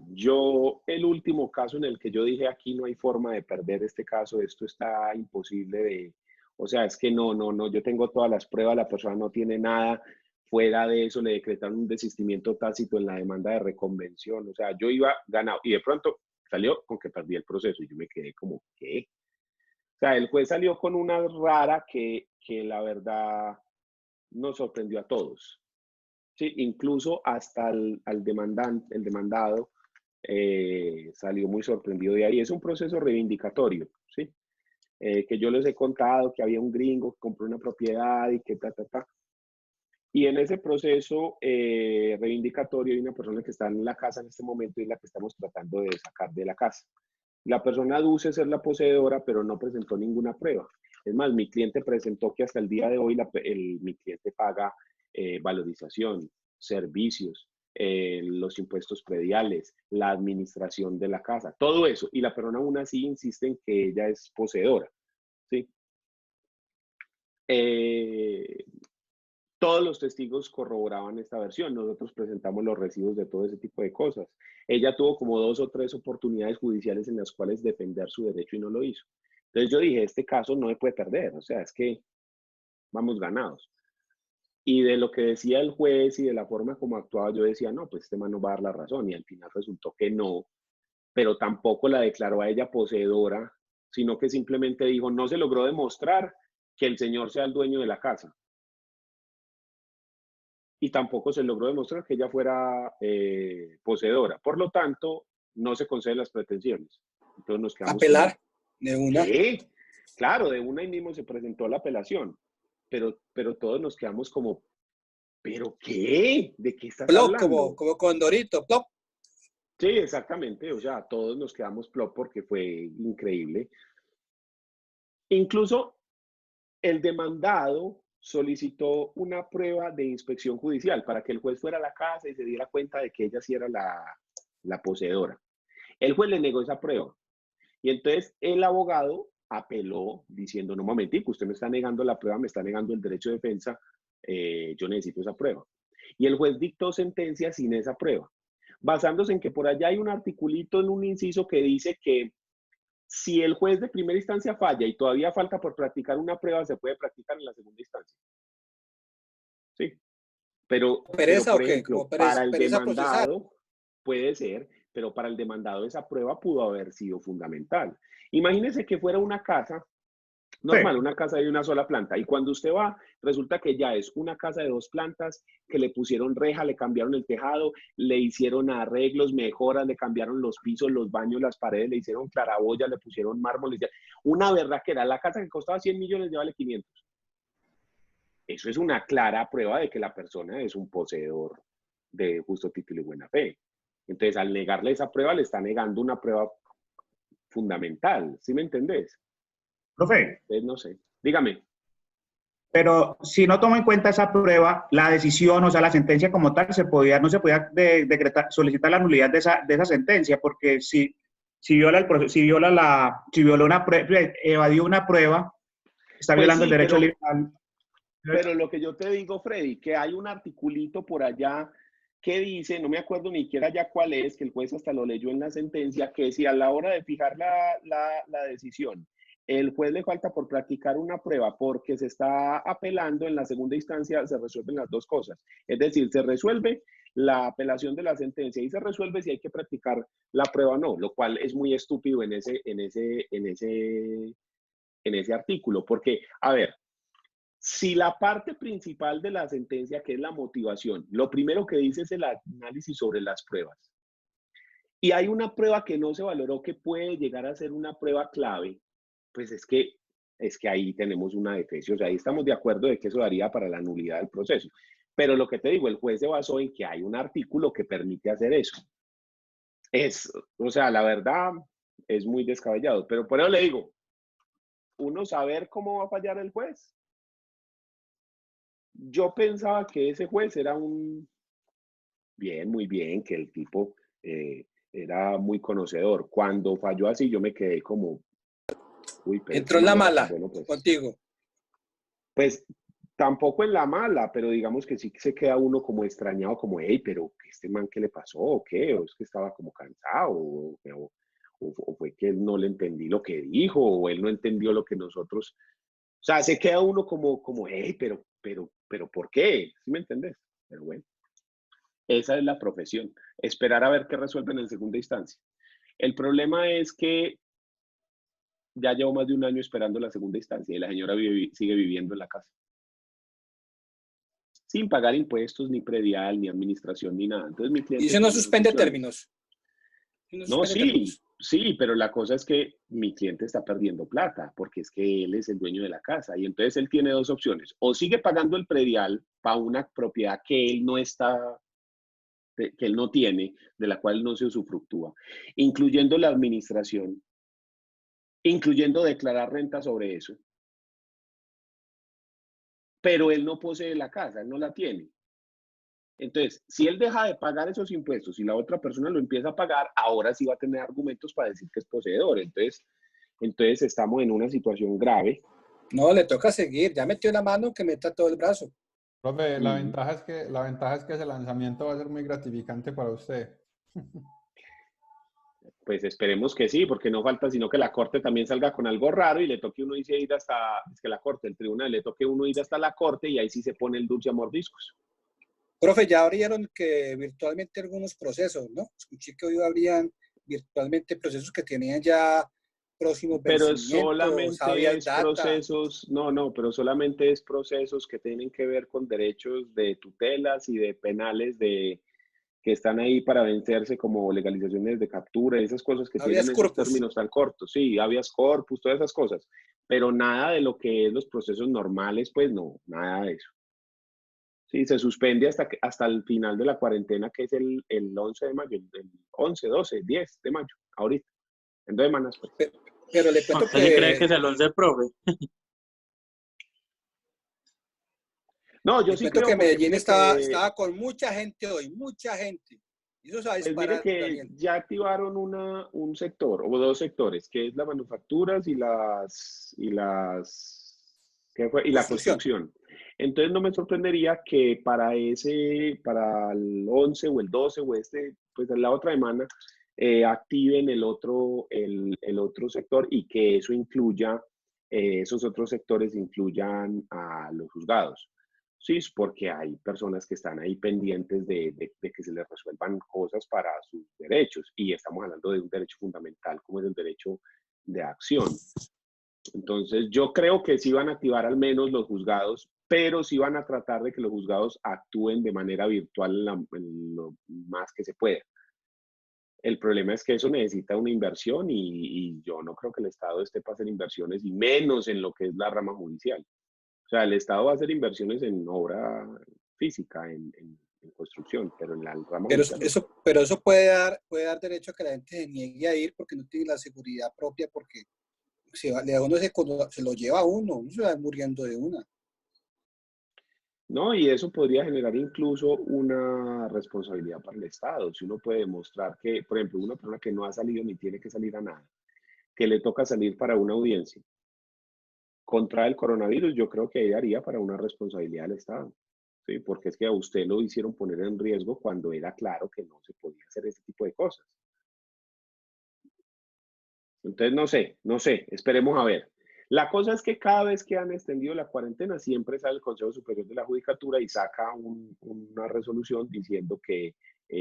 El último caso en el que yo dije aquí no hay forma de perder este caso, esto está imposible o sea, es que no, yo tengo todas las pruebas, la persona no tiene nada, fuera de eso le decretaron un desistimiento tácito en la demanda de reconvención, o sea, yo iba ganado y de pronto salió con que perdí el proceso y yo me quedé como, ¿qué? O sea, el juez salió con una rara que la verdad nos sorprendió a todos. Sí, incluso hasta el demandado salió muy sorprendido de ahí. Es un proceso reivindicatorio, ¿sí? Que yo les he contado que había un gringo que compró una propiedad y que ta. Y en ese proceso reivindicatorio hay una persona que está en la casa en este momento y es la que estamos tratando de sacar de la casa. La persona aduce ser la poseedora, pero no presentó ninguna prueba. Es más, mi cliente presentó que hasta el día de hoy mi cliente paga valorización, servicios, los impuestos prediales, la administración de la casa, todo eso. Y la persona aún así insiste en que ella es poseedora, ¿sí? Todos los testigos corroboraban esta versión. Nosotros presentamos los recibos de todo ese tipo de cosas. Ella tuvo como 2 o 3 oportunidades judiciales en las cuales defender su derecho y no lo hizo. Entonces yo dije, este caso no se puede perder. O sea, es que vamos ganados. Y de lo que decía el juez y de la forma como actuaba, yo decía, no, pues este man no va a dar la razón. Y al final resultó que no, pero tampoco la declaró a ella poseedora, sino que simplemente dijo, no se logró demostrar que el señor sea el dueño de la casa. Y tampoco se logró demostrar que ella fuera poseedora. Por lo tanto, no se conceden las pretensiones. Entonces nos quedamos apelar como, de una. ¿qué? Claro, de una y mismo se presentó la apelación, pero todos nos quedamos como, ¿pero qué? ¿De qué estás Plop, hablando? como Condorito, plop. Sí, exactamente. O sea, todos nos quedamos plop porque fue increíble. Incluso el demandado solicitó una prueba de inspección judicial para que el juez fuera a la casa y se diera cuenta de que ella sí era la poseedora. El juez le negó esa prueba. Y entonces el abogado apeló diciendo, no, un momentico, usted me está negando la prueba, me está negando el derecho de defensa, yo necesito esa prueba. Y el juez dictó sentencia sin esa prueba, basándose en que por allá hay un articulito en un inciso que dice que si el juez de primera instancia falla y todavía falta por practicar una prueba, se puede practicar en la segunda instancia. Sí. Pero ¿Pereza por o qué? ejemplo, ¿Como para el pereza procesal? demandado puede ser, pero para el demandado esa prueba pudo haber sido fundamental. Imagínese que fuera una casa normal, una casa de una sola planta, y cuando usted va, resulta que ya es una casa de 2 plantas, que le pusieron reja, le cambiaron el tejado, le hicieron arreglos, mejoras, le cambiaron los pisos, los baños, las paredes, le hicieron claraboya, le pusieron mármol, una verdad que era la casa que costaba 100 millones, ya vale 500. Eso es una clara prueba de que la persona es un poseedor de justo título y buena fe. Entonces, al negarle esa prueba, le está negando una prueba fundamental. ¿Sí me entendés? Profe, Entonces, no sé. Dígame. pero si no tomo en cuenta esa prueba, la decisión, o sea, la sentencia como tal, no se podía decretar, solicitar la nulidad de esa sentencia, porque si viola el proceso, si violó una prueba, evadió una prueba, está Pues violando sí, el derecho al. pero lo que yo te digo, Freddy, que hay un articulito por allá que dice, no me acuerdo ni siquiera ya cuál es, que el juez hasta lo leyó en la sentencia, que si a la hora de fijar la decisión, el juez le falta por practicar una prueba porque se está apelando, en la segunda instancia se resuelven las dos cosas. Es decir, se resuelve la apelación de la sentencia y se resuelve si hay que practicar la prueba o no, lo cual es muy estúpido en ese artículo, porque, a ver, si la parte principal de la sentencia, que es la motivación, lo primero que dice es el análisis sobre las pruebas, y hay una prueba que no se valoró que puede llegar a ser una prueba clave, pues es que ahí tenemos una defensa. O sea, ahí estamos de acuerdo de que eso daría para la nulidad del proceso. Pero lo que te digo, el juez se basó en que hay un artículo que permite hacer eso. O sea, la verdad es muy descabellado, pero por eso le digo, uno saber cómo va a fallar el juez. Yo pensaba que ese juez era muy bien, que el tipo era muy conocedor. Cuando falló así, yo me quedé como, uy, pero entró en la mala bueno, pues, contigo. pues tampoco en la mala, pero digamos que sí se queda uno como extrañado, como, hey, pero ¿este man qué le pasó? ¿O qué? ¿O es que estaba como cansado? ¿O fue que no le entendí lo que dijo? ¿O él no entendió lo que nosotros? O sea, se queda uno como, hey, pero ¿por qué? ¿Sí me entendés? Pero bueno, esa es la profesión. Esperar a ver qué resuelven en segunda instancia. El problema es que ya llevo más de un año esperando la segunda instancia y la señora sigue viviendo en la casa. Sin pagar impuestos, ni predial, ni administración, ni nada. Entonces mi cliente... Y eso no suspende términos. No, sí, sí, pero la cosa es que mi cliente está perdiendo plata porque es que él es el dueño de la casa y entonces él tiene dos opciones. O sigue pagando el predial para una propiedad que él no está, que él no tiene, de la cual no se usufructúa, incluyendo la administración, incluyendo declarar renta sobre eso. Pero él no posee la casa, él no la tiene. Entonces, si él deja de pagar esos impuestos y la otra persona lo empieza a pagar, ahora sí va a tener argumentos para decir que es poseedor. Entonces estamos en una situación grave. No, le toca seguir. Ya metió la mano, que meta todo el brazo. Profe, la ventaja es que ese lanzamiento va a ser muy gratificante para usted. Pues esperemos que sí, porque no falta sino que la corte también salga con algo raro y le toque uno ir hasta, es que la corte, el tribunal, le toque uno ir hasta la corte y ahí sí se pone el dulce a mordiscos. Profe, ya abrieron que virtualmente algunos procesos, ¿no? Escuché que hoy abrían virtualmente procesos que tenían ya próximos Pero vencimientos, solamente es procesos, pero solamente es procesos que tienen que ver con derechos de tutelas y de penales que están ahí para vencerse, como legalizaciones de captura, esas cosas que tienen esos términos tan cortos. Sí, habeas corpus, todas esas cosas. Pero nada de lo que es los procesos normales, pues no, nada de eso. Sí, se suspende hasta el final de la cuarentena, que es el 11 de mayo, el 11, 12, 10 de mayo, ahorita, en 2 semanas. Pues. Pero le cuento ¿Usted sí cree que es el 11, profe? No, yo sí creo que Medellín estaba con mucha gente hoy, mucha gente. Y eso se va a disparar, pues mire que Daniel. ya activaron un sector, o 2 sectores, que es las manufacturas y la construcción. Entonces no me sorprendería que para el 11 o el 12 o pues la otra semana, activen el otro sector y que eso incluya, esos otros sectores incluyan a los juzgados. Sí, porque hay personas que están ahí pendientes de que se les resuelvan cosas para sus derechos y estamos hablando de un derecho fundamental como es el derecho de acción. Entonces, yo creo que sí van a activar al menos los juzgados, pero sí van a tratar de que los juzgados actúen de manera virtual en lo más que se pueda. El problema es que eso necesita una inversión y yo no creo que el Estado esté para hacer inversiones y menos en lo que es la rama judicial. O sea, el Estado va a hacer inversiones en obra física, en construcción, pero en la rama judicial. Pero eso puede dar derecho a que la gente se niegue a ir porque no tiene la seguridad propia, porque uno se lo lleva a uno se va muriendo de una. No, y eso podría generar incluso una responsabilidad para el Estado. Si uno puede demostrar que, por ejemplo, una persona que no ha salido ni tiene que salir a nada, que le toca salir para una audiencia contra el coronavirus, yo creo que ahí daría para una responsabilidad del Estado. ¿Sí? Porque es que a usted lo hicieron poner en riesgo cuando era claro que no se podía hacer ese tipo de cosas. Entonces, no sé, esperemos a ver. La cosa es que cada vez que han extendido la cuarentena, siempre sale el Consejo Superior de la Judicatura y saca una resolución diciendo que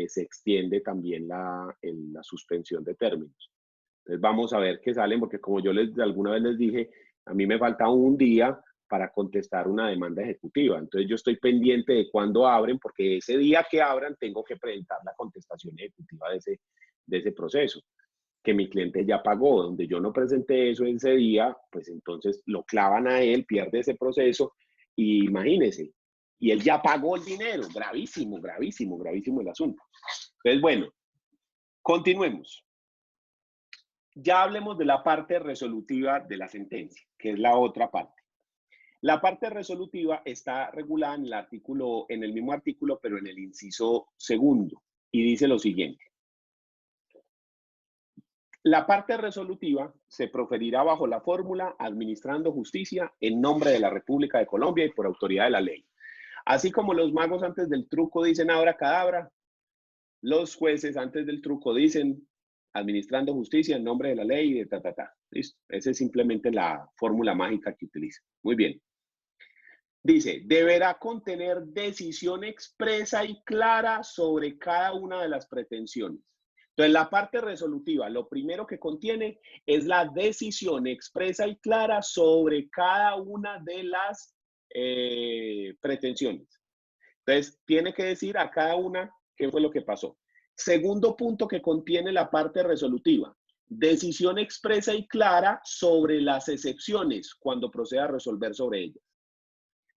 se extiende también la suspensión de términos. Entonces vamos a ver qué salen, porque como yo alguna vez les dije, a mí me falta un día para contestar una demanda ejecutiva. Entonces yo estoy pendiente de cuándo abren, porque ese día que abran tengo que presentar la contestación ejecutiva de ese proceso, que mi cliente ya pagó. Donde yo no presenté eso ese día, pues entonces lo clavan a él, pierde ese proceso y imagínese, y él ya pagó el dinero. Gravísimo, gravísimo, gravísimo el asunto. Entonces, bueno, continuemos. Ya hablemos de la parte resolutiva de la sentencia, que es la otra parte. La parte resolutiva está regulada en el mismo artículo, pero en el inciso segundo, y dice lo siguiente. La parte resolutiva se proferirá bajo la fórmula administrando justicia en nombre de la República de Colombia y por autoridad de la ley. Así como los magos antes del truco dicen abracadabra, los jueces antes del truco dicen administrando justicia en nombre de la ley y de ta. ¿Listo? Esa es simplemente la fórmula mágica que utiliza. Muy bien. Dice, deberá contener decisión expresa y clara sobre cada una de las pretensiones. Entonces, la parte resolutiva, lo primero que contiene es la decisión expresa y clara sobre cada una de las pretensiones. Entonces, tiene que decir a cada una qué fue lo que pasó. Segundo punto que contiene la parte resolutiva, decisión expresa y clara sobre las excepciones cuando proceda a resolver sobre ellas.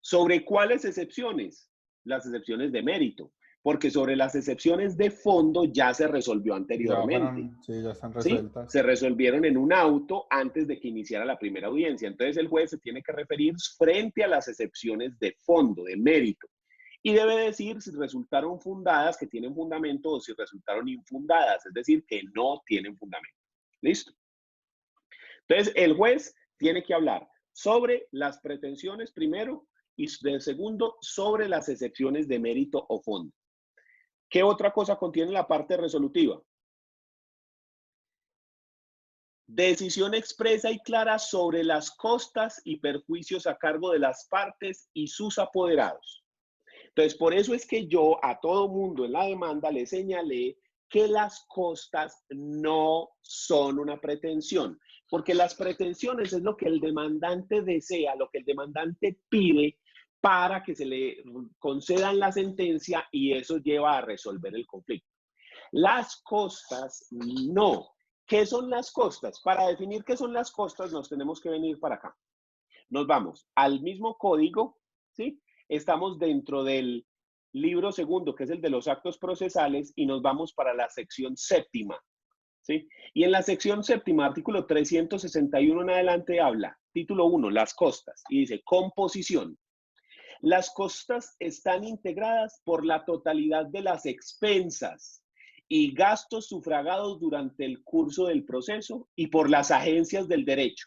¿Sobre cuáles excepciones? Las excepciones de mérito, porque sobre las excepciones de fondo ya se resolvió anteriormente. Ya están resueltas. ¿Sí? Se resolvieron en un auto antes de que iniciara la primera audiencia. Entonces el juez se tiene que referir frente a las excepciones de fondo, de mérito. Y debe decir si resultaron fundadas, que tienen fundamento, o si resultaron infundadas, es decir, que no tienen fundamento. ¿Listo? Entonces el juez tiene que hablar sobre las pretensiones primero y de segundo sobre las excepciones de mérito o fondo. ¿Qué otra cosa contiene la parte resolutiva? Decisión expresa y clara sobre las costas y perjuicios a cargo de las partes y sus apoderados. Entonces, por eso es que yo a todo mundo en la demanda le señalé que las costas no son una pretensión, porque las pretensiones es lo que el demandante desea, lo que el demandante pide para que se le concedan la sentencia y eso lleva a resolver el conflicto. Las costas no. ¿Qué son las costas? Para definir qué son las costas nos tenemos que venir para acá. Nos vamos al mismo código, ¿sí? Estamos dentro del libro segundo, que es el de los actos procesales, y nos vamos para la sección séptima, ¿sí? Y en la sección séptima, artículo 361 en adelante, habla, título 1, las costas, y dice, composición. Las costas están integradas por la totalidad de las expensas y gastos sufragados durante el curso del proceso y por las agencias del derecho.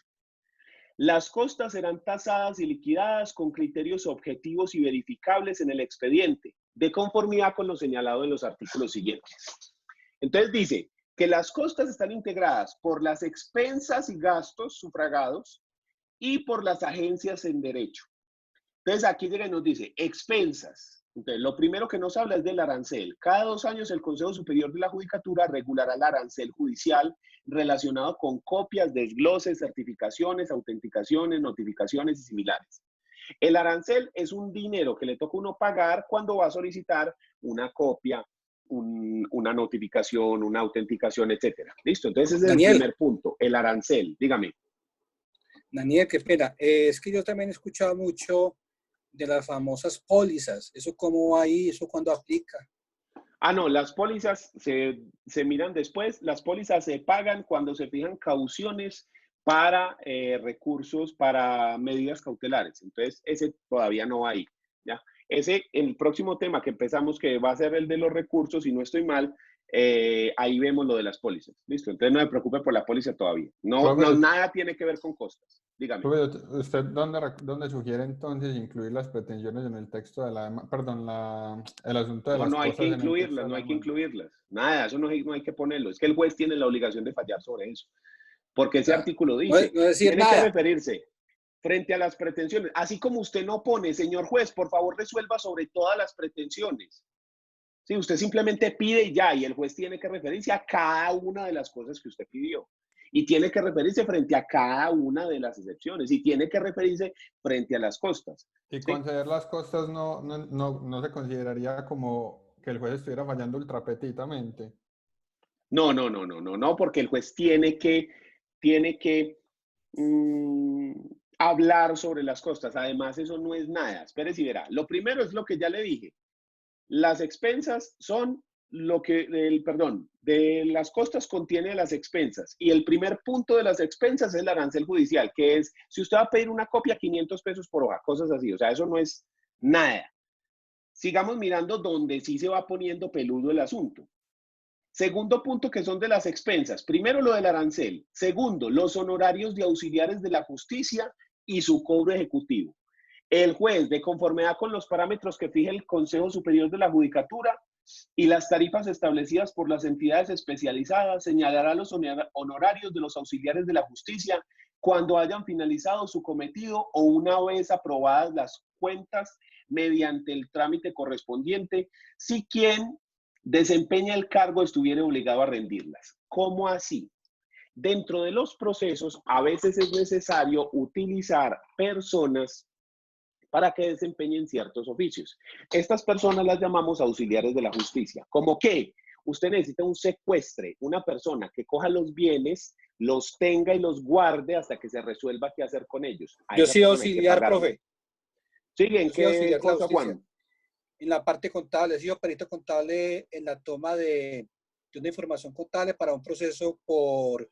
Las costas serán tasadas y liquidadas con criterios objetivos y verificables en el expediente, de conformidad con lo señalado en los artículos siguientes. Entonces dice que las costas están integradas por las expensas y gastos sufragados y por las agencias en derecho. Entonces aquí llega y nos dice expensas. Entonces lo primero que nos habla es del arancel. Cada 2 años el Consejo Superior de la Judicatura regulará el arancel judicial relacionado con copias, desgloses, certificaciones, autenticaciones, notificaciones y similares. El arancel es un dinero que le toca a uno pagar cuando va a solicitar una copia, una notificación, una autenticación, etcétera. ¿Listo? Entonces ese es el primer punto, el arancel. Dígame. Daniel, qué pena. Es que yo también he escuchado mucho de las famosas pólizas. ¿Eso cómo va ahí? ¿Eso cuándo aplica? Ah, no, las pólizas se miran después. Las pólizas se pagan cuando se fijan cauciones para recursos, para medidas cautelares. Entonces, ese todavía no va ahí, ¿ya? Ese, el próximo tema que empezamos, que va a ser el de los recursos, si no estoy mal, ahí vemos lo de las pólizas. ¿Listo? Entonces, no me preocupe por la póliza todavía. No, nada tiene que ver con costas. Dígame. ¿Usted dónde sugiere entonces incluir las pretensiones en el texto de la, perdón, el asunto de las costas? No hay que incluirlas, no hay que incluirlas. Nada, eso no hay que ponerlo. Es que el juez tiene la obligación de fallar sobre eso. Porque ese artículo dice, tiene que referirse frente a las pretensiones. Así como usted no pone, señor juez, por favor resuelva sobre todas las pretensiones. Sí, usted simplemente pide y ya, y el juez tiene que referirse a cada una de las cosas que usted pidió. Y tiene que referirse frente a cada una de las excepciones. Y tiene que referirse frente a las costas. Y conceder las costas no se consideraría como que el juez estuviera fallando ultrapetitamente. No, porque el juez tiene que hablar sobre las costas. Además, eso no es nada. Espérese y verá. Lo primero es lo que ya le dije. Las expensas son lo que, de las costas contiene las expensas. Y el primer punto de las expensas es el arancel judicial, que es, si usted va a pedir una copia, 500 pesos por hoja, cosas así. O sea, eso no es nada. Sigamos mirando donde sí se va poniendo peludo el asunto. Segundo punto, que son de las expensas. Primero, lo del arancel. Segundo, los honorarios de auxiliares de la justicia y su cobro ejecutivo. El juez, de conformidad con los parámetros que fije el Consejo Superior de la Judicatura y las tarifas establecidas por las entidades especializadas, señalará los honorarios de los auxiliares de la justicia cuando hayan finalizado su cometido o una vez aprobadas las cuentas mediante el trámite correspondiente, si quien desempeña el cargo estuviera obligado a rendirlas. ¿Cómo así? Dentro de los procesos, a veces es necesario utilizar personas para que desempeñen ciertos oficios. Estas personas las llamamos auxiliares de la justicia. ¿Cómo qué? Usted necesita un secuestre, una persona que coja los bienes, los tenga y los guarde hasta que se resuelva qué hacer con ellos. Yo sí auxiliar, profe. Sí, ¿en qué cosa, Juan? En la parte contable, he sido perito contable en la toma de una información contable para un proceso por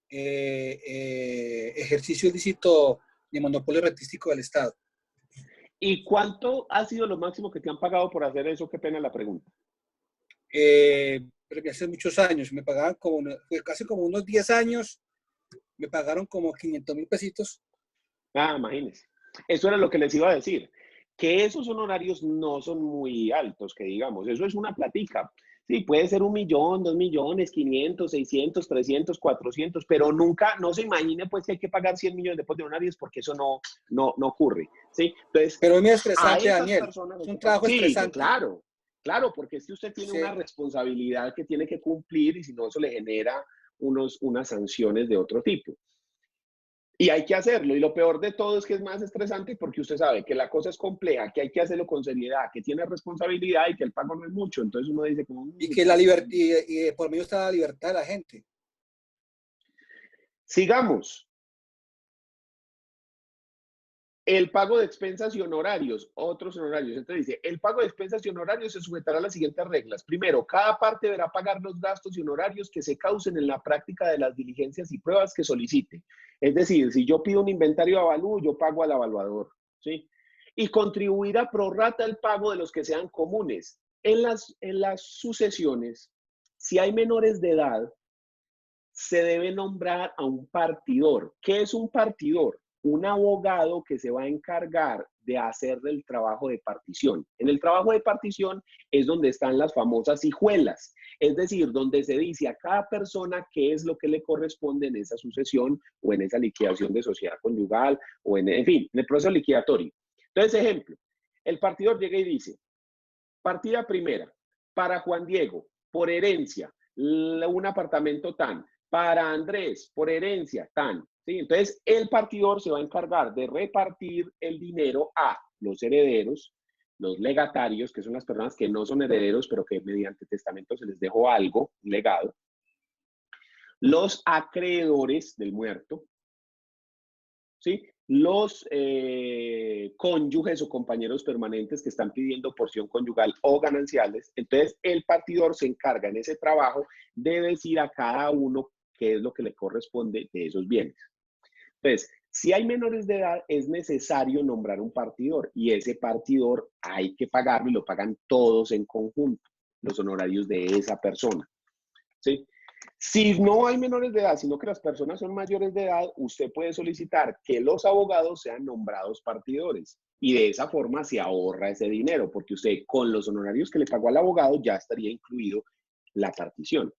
ejercicio ilícito de monopolio rentístico del Estado. ¿Y cuánto ha sido lo máximo que te han pagado por hacer eso? Qué pena la pregunta. Pero hace muchos años, me pagaban casi como unos 10 años, me pagaron como 500.000 pesitos. Ah, imagínense. Eso era lo que les iba a decir, que esos honorarios no son muy altos, que digamos, eso es una platica. Sí, puede ser 1 millón, 2 millones, 500, 600, 300, 400, pero nunca, no se imagine pues que hay que pagar 100 millones de honorarios porque eso no ocurre, ¿sí? Entonces, pero es muy estresante, Daniel, es un trabajo estresante. Claro, porque es que usted tiene una responsabilidad que tiene que cumplir y si no, eso le genera unas sanciones de otro tipo. Y hay que hacerlo, y lo peor de todo es que es más estresante porque usted sabe que la cosa es compleja, que hay que hacerlo con seriedad, que tiene responsabilidad y que el pago no es mucho. Entonces uno dice como... Y que la libertad, y por medio está la libertad de la gente. Sigamos. El pago de expensas y honorarios, otros honorarios. Entonces dice, el pago de expensas y honorarios se sujetará a las siguientes reglas. Primero, cada parte deberá pagar los gastos y honorarios que se causen en la práctica de las diligencias y pruebas que solicite. Es decir, si yo pido un inventario de avalúo, yo pago al evaluador, ¿sí? Y contribuirá pro rata el pago de los que sean comunes. En las sucesiones, si hay menores de edad, se debe nombrar a un partidor. ¿Qué es un partidor? Un abogado que se va a encargar de hacer el trabajo de partición. En el trabajo de partición es donde están las famosas hijuelas, es decir, donde se dice a cada persona qué es lo que le corresponde en esa sucesión o en esa liquidación de sociedad conyugal o en fin, en el proceso liquidatorio. Entonces, ejemplo, el partidor llega y dice, partida primera, para Juan Diego, por herencia, un apartamento tan, para Andrés, por herencia, tan. ¿Sí? Entonces, el partidor se va a encargar de repartir el dinero a los herederos, los legatarios, que son las personas que no son herederos, pero que mediante testamento se les dejó algo, un legado, los acreedores del muerto, ¿sí? Los cónyuges o compañeros permanentes que están pidiendo porción conyugal o gananciales. Entonces, el partidor se encarga en ese trabajo de decir a cada uno qué es lo que le corresponde de esos bienes. Entonces, si hay menores de edad, es necesario nombrar un partidor y ese partidor hay que pagarlo y lo pagan todos en conjunto, los honorarios de esa persona, ¿sí? Si no hay menores de edad, sino que las personas son mayores de edad, usted puede solicitar que los abogados sean nombrados partidores y de esa forma se ahorra ese dinero, porque usted con los honorarios que le pagó al abogado ya estaría incluido la partición.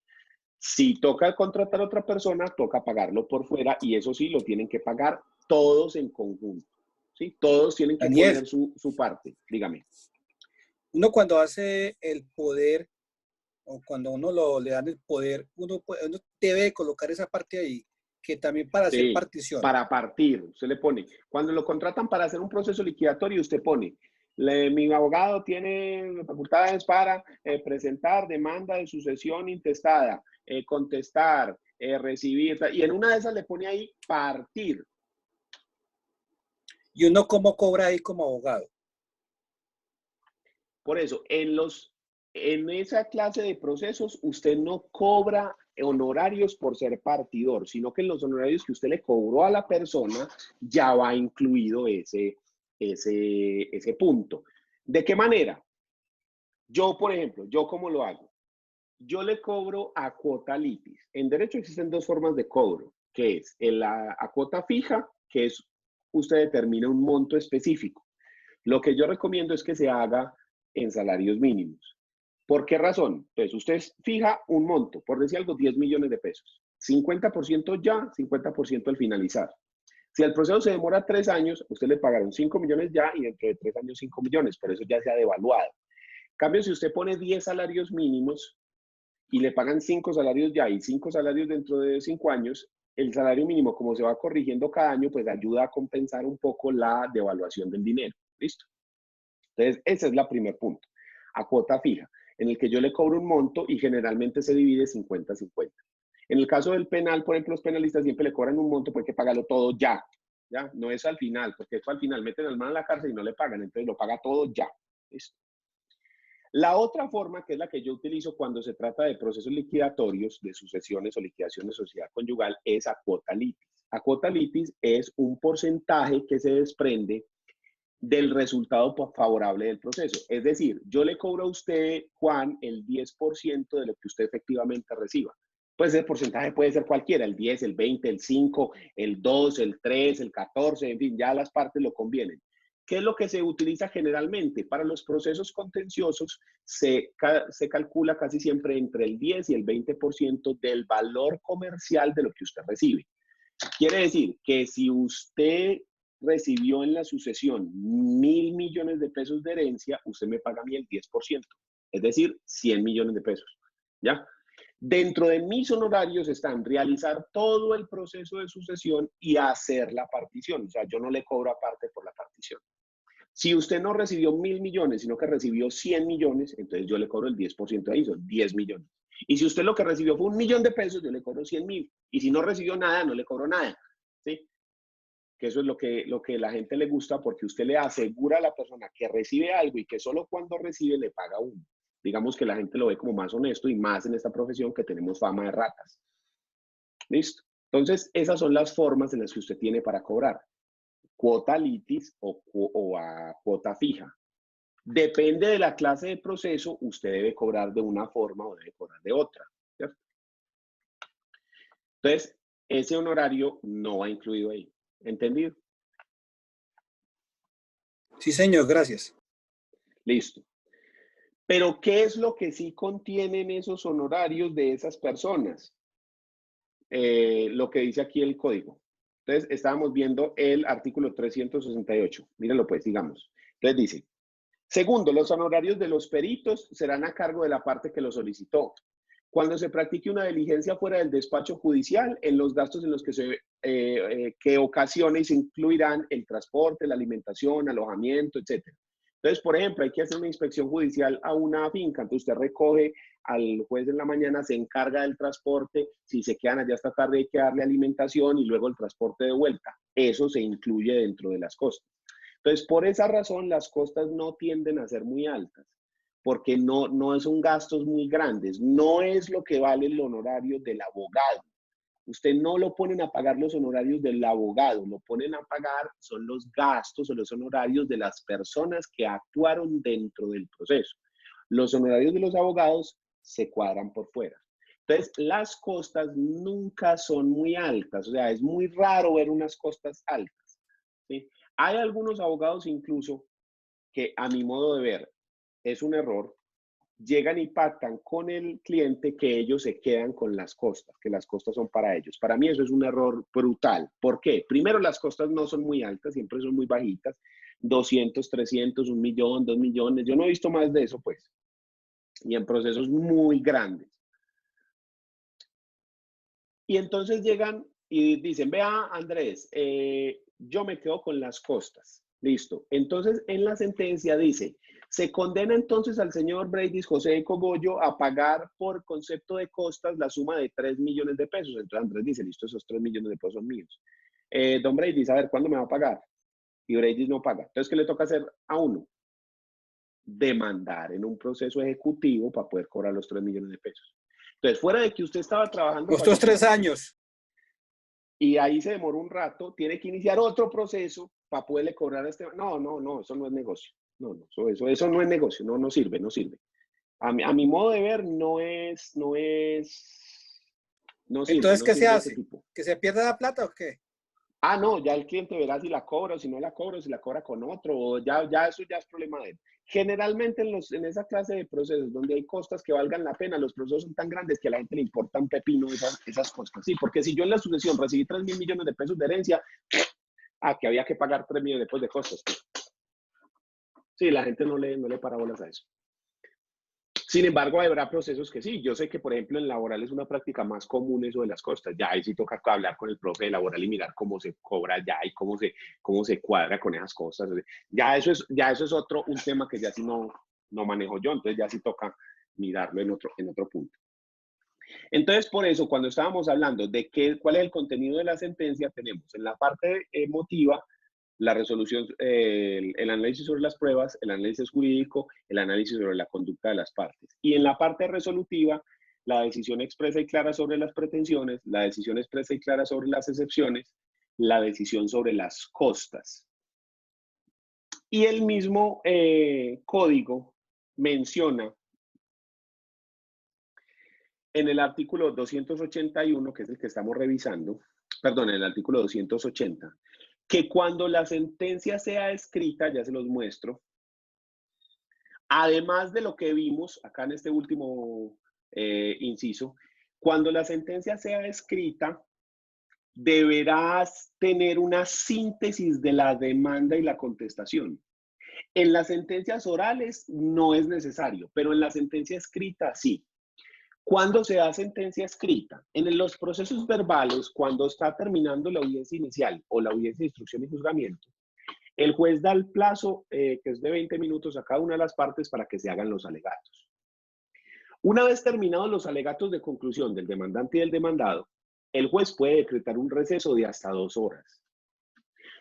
Si toca contratar a otra persona, toca pagarlo por fuera y eso sí, lo tienen que pagar todos en conjunto, ¿sí? Todos tienen que poner su parte, dígame. Uno cuando hace el poder o cuando uno le dan el poder, uno debe colocar esa parte ahí, que también para hacer partición. Para partir, usted le pone, cuando lo contratan para hacer un proceso liquidatorio, usted pone, mi abogado tiene facultades para presentar demanda de sucesión intestada, contestar, recibir, y en una de esas le pone ahí partir. ¿Y uno cómo cobra ahí como abogado? Por eso, en esa clase de procesos, usted no cobra honorarios por ser partidor, sino que en los honorarios que usted le cobró a la persona ya va incluido ese punto. ¿De qué manera? Yo, por ejemplo, ¿yo cómo lo hago? yo le cobro a cuota litis. En derecho existen dos formas de cobro, que es a cuota fija, que es usted determina un monto específico. Lo que yo recomiendo es que se haga en salarios mínimos. ¿Por qué razón? Pues usted fija un monto, por decir algo, 10 millones de pesos. 50% ya, 50% al finalizar. Si el proceso se demora 3 años, usted le pagaron 5 millones ya y dentro de 3 años 5 millones, por eso ya se ha devaluado. En cambio, si usted pone 10 salarios mínimos y le pagan 5 salarios ya y 5 salarios dentro de 5 años, el salario mínimo, como se va corrigiendo cada año, pues ayuda a compensar un poco la devaluación del dinero. ¿Listo? Entonces, ese es el primer punto. A cuota fija, en el que yo le cobro un monto y generalmente se divide 50-50. En el caso del penal, por ejemplo, los penalistas siempre le cobran un monto, pues hay que pagarlo todo ya. ¿Ya? No es al final, porque eso al final meten al man a la cárcel y no le pagan, entonces lo paga todo ya. ¿Listo? La otra forma, que es la que yo utilizo cuando se trata de procesos liquidatorios, de sucesiones o liquidaciones de sociedad conyugal, es a cuota litis. A cuota litis es un porcentaje que se desprende del resultado favorable del proceso. Es decir, yo le cobro a usted, Juan, el 10% de lo que usted efectivamente reciba. Pues el porcentaje puede ser cualquiera, el 10, el 20, el 5, el 2, el 3, el 14, en fin, ya las partes lo convienen. ¿Qué es lo que se utiliza generalmente? Para los procesos contenciosos se calcula casi siempre entre el 10 y el 20% del valor comercial de lo que usted recibe. Quiere decir que si usted recibió en la sucesión 1.000 millones de pesos de herencia, usted me paga a mí el 10%, es decir, 100 millones de pesos. ¿Ya? Dentro de mis honorarios están realizar todo el proceso de sucesión y hacer la partición. O sea, yo no le cobro aparte por la partición. Si usted no recibió 1.000 millones, sino que recibió 100 millones, entonces yo le cobro el 10% de ahí, son 10 millones. Y si usted lo que recibió fue 1.000.000 de pesos, yo le cobro 100.000. Y si no recibió nada, no le cobro nada. ¿Sí? Que eso es lo que la gente le gusta, porque usted le asegura a la persona que recibe algo y que solo cuando recibe le paga uno. Digamos que la gente lo ve como más honesto y más en esta profesión que tenemos fama de ratas. ¿Listo? Entonces, esas son las formas en las que usted tiene para cobrar. Cuota litis o a cuota fija. Depende de la clase de proceso, usted debe cobrar de una forma o debe cobrar de otra. ¿Cierto? Entonces, ese honorario no va incluido ahí. ¿Entendido? Sí, señor, gracias. Listo. Pero, ¿qué es lo que sí contienen esos honorarios de esas personas? Lo que dice aquí el código. Entonces, estábamos viendo el artículo 368. Mírenlo pues, digamos. Entonces dice, segundo, los honorarios de los peritos serán a cargo de la parte que lo solicitó. Cuando se practique una diligencia fuera del despacho judicial, en los gastos en los que ocasione se incluirán el transporte, la alimentación, alojamiento, etc. Entonces, por ejemplo, hay que hacer una inspección judicial a una finca, entonces usted recoge al juez en la mañana, se encarga del transporte, si se quedan allá hasta tarde hay que darle alimentación y luego el transporte de vuelta. Eso se incluye dentro de las costas. Entonces, por esa razón, las costas no tienden a ser muy altas, porque no son gastos muy grandes. No es lo que vale el honorario del abogado. Usted no lo ponen a pagar los honorarios del abogado, lo ponen a pagar son los gastos o los honorarios de las personas que actuaron dentro del proceso. Los honorarios de los abogados se cuadran por fuera. Entonces, las costas nunca son muy altas, o sea, es muy raro ver unas costas altas. ¿Sí? Hay algunos abogados incluso que, a mi modo de ver, es un error, llegan y pactan con el cliente que ellos se quedan con las costas, que las costas son para ellos. Para mí eso es un error brutal. ¿Por qué? Primero, las costas no son muy altas, siempre son muy bajitas. 200, 300, 1 millón, 2 millones. Yo no he visto más de eso, pues. Y en procesos muy grandes. Y entonces llegan y dicen, vea, Andrés, yo me quedo con las costas. Listo. Entonces, en la sentencia dice, se condena entonces al señor Brady José de Cogollo a pagar por concepto de costas la suma de 3 millones de pesos. Entonces Andrés dice, listo, esos 3 millones de pesos son míos. Don Brady, a ver, ¿cuándo me va a pagar? Y Brady no paga. Entonces, ¿qué le toca hacer a uno? Demandar en un proceso ejecutivo para poder cobrar los 3 millones de pesos. Entonces, fuera de que usted estaba trabajando... Estos 3 años. Y ahí se demoró un rato, tiene que iniciar otro proceso para poderle cobrar a este... No, eso no es negocio. No, eso no es negocio, no sirve. A mi modo de ver, no sirve, Entonces, no ¿qué se sirve ese hace? tipo. ¿Que se pierda la plata o qué? Ah, no, ya el cliente verá si la cobra o si no la cobra, o si la cobra con otro, o ya eso ya es problema de él. Generalmente en esa clase de procesos donde hay costas que valgan la pena, los procesos son tan grandes que a la gente le importa un pepino esas costas. Sí, porque si yo en la sucesión recibí 3.000 millones de pesos de herencia, que había que pagar 3 millones de pesos de costas. Sí, la gente no le para bolas a eso. Sin embargo, habrá procesos que sí. Yo sé que, por ejemplo, en laboral es una práctica más común eso de las costas. Ya ahí sí toca hablar con el profe de laboral y mirar cómo se cobra ya y cómo se cuadra con esas cosas. Ya eso es un tema que ya sí no manejo yo, entonces ya sí toca mirarlo en otro punto. Entonces, por eso, cuando estábamos hablando de cuál es el contenido de la sentencia, tenemos en la parte emotiva la resolución, el análisis sobre las pruebas, el análisis jurídico, el análisis sobre la conducta de las partes. Y en la parte resolutiva, la decisión expresa y clara sobre las pretensiones, la decisión expresa y clara sobre las excepciones, la decisión sobre las costas. Y el mismo código menciona en el artículo 281, que es el que estamos revisando, perdón, en el artículo 280, que cuando la sentencia sea escrita, ya se los muestro, además de lo que vimos acá en este último inciso, cuando la sentencia sea escrita, deberás tener una síntesis de la demanda y la contestación. En las sentencias orales no es necesario, pero en la sentencia escrita sí. ¿Cuándo se da sentencia escrita? En los procesos verbales, cuando está terminando la audiencia inicial o la audiencia de instrucción y juzgamiento, el juez da el plazo, que es de 20 minutos a cada una de las partes para que se hagan los alegatos. Una vez terminados los alegatos de conclusión del demandante y del demandado, el juez puede decretar un receso de hasta 2 horas.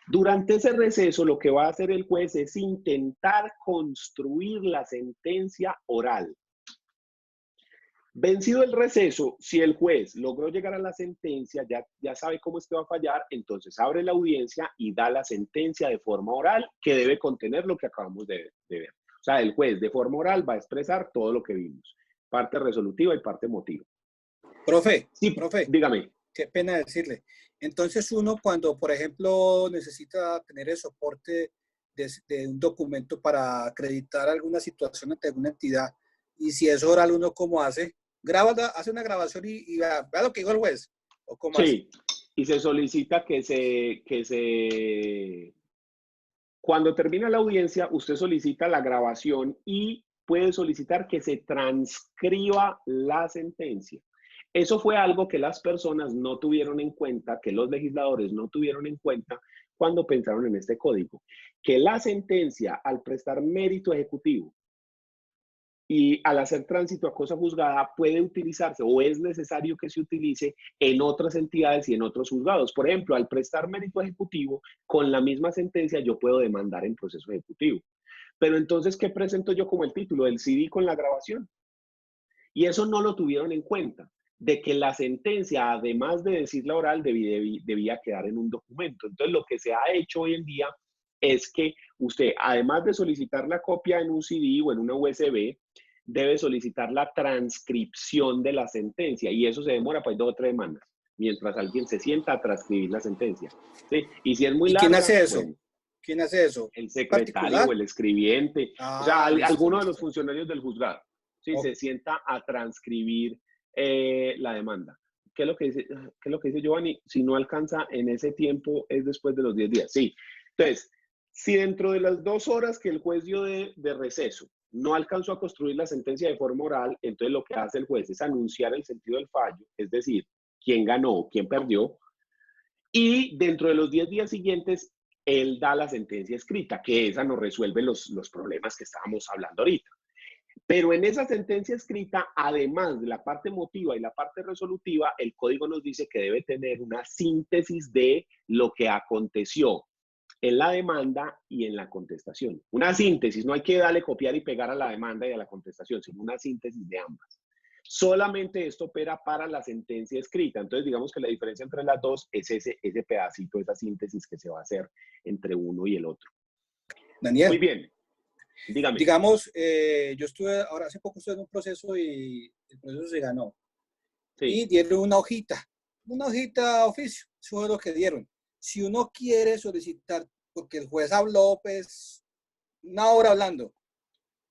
Durante ese receso, lo que va a hacer el juez es intentar construir la sentencia oral. Vencido el receso, si el juez logró llegar a la sentencia, ya sabe cómo es que va a fallar, entonces abre la audiencia y da la sentencia de forma oral que debe contener lo que acabamos de ver. O sea, el juez de forma oral va a expresar todo lo que vimos, parte resolutiva y parte emotiva. Profe, sí, profe, dígame. Qué pena decirle. Entonces uno cuando, por ejemplo, necesita tener el soporte de un documento para acreditar alguna situación ante alguna entidad, y si es oral, ¿uno cómo hace? Hace una grabación y vea lo que dijo el juez. ¿O cómo sí, hace? Y se solicita cuando termina la audiencia, usted solicita la grabación y puede solicitar que se transcriba la sentencia. Eso fue algo que las personas no tuvieron en cuenta, que los legisladores no tuvieron en cuenta cuando pensaron en este código. Que la sentencia, al prestar mérito ejecutivo y al hacer tránsito a cosa juzgada, puede utilizarse o es necesario que se utilice en otras entidades y en otros juzgados. Por ejemplo, al prestar mérito ejecutivo, con la misma sentencia yo puedo demandar en proceso ejecutivo. Pero entonces, ¿qué presento yo como el título? El CD con la grabación. Y eso no lo tuvieron en cuenta, de que la sentencia, además de decir la oral, debía quedar en un documento. Entonces, lo que se ha hecho hoy en día es que usted, además de solicitar la copia en un CD o en una USB, debe solicitar la transcripción de la sentencia. Y eso se demora pues 2 o 3 semanas, mientras alguien se sienta a transcribir la sentencia. ¿Sí? Y si es muy larga, ¿quién hace eso? bueno, ¿Quién hace eso? el secretario o el escribiente, o sea, listo, alguno de listo. los funcionarios del juzgado. Sí, se sienta a transcribir la demanda. ¿Qué es lo que dice Giovanni? Si no alcanza en ese tiempo, es después de los 10 días. Sí. Entonces, si dentro de las 2 horas que el juez dio de receso no alcanzó a construir la sentencia de forma oral, entonces lo que hace el juez es anunciar el sentido del fallo, es decir, quién ganó, quién perdió, y dentro de los 10 días siguientes, él da la sentencia escrita, que esa nos resuelve los problemas que estábamos hablando ahorita. Pero en esa sentencia escrita, además de la parte emotiva y la parte resolutiva, el código nos dice que debe tener una síntesis de lo que aconteció en la demanda y en la contestación. Una síntesis, no hay que darle copiar y pegar a la demanda y a la contestación, sino una síntesis de ambas. Solamente esto opera para la sentencia escrita. Entonces, digamos que la diferencia entre las dos es ese pedacito, esa síntesis que se va a hacer entre uno y el otro. Daniel. Muy bien. Dígame. Digamos, yo estuve, ahora hace poco estuve en un proceso y el proceso se ganó. Sí. Y dieron una hojita oficio, eso es lo que dieron. Si uno quiere solicitar, porque el juez habló, pues, una hora hablando,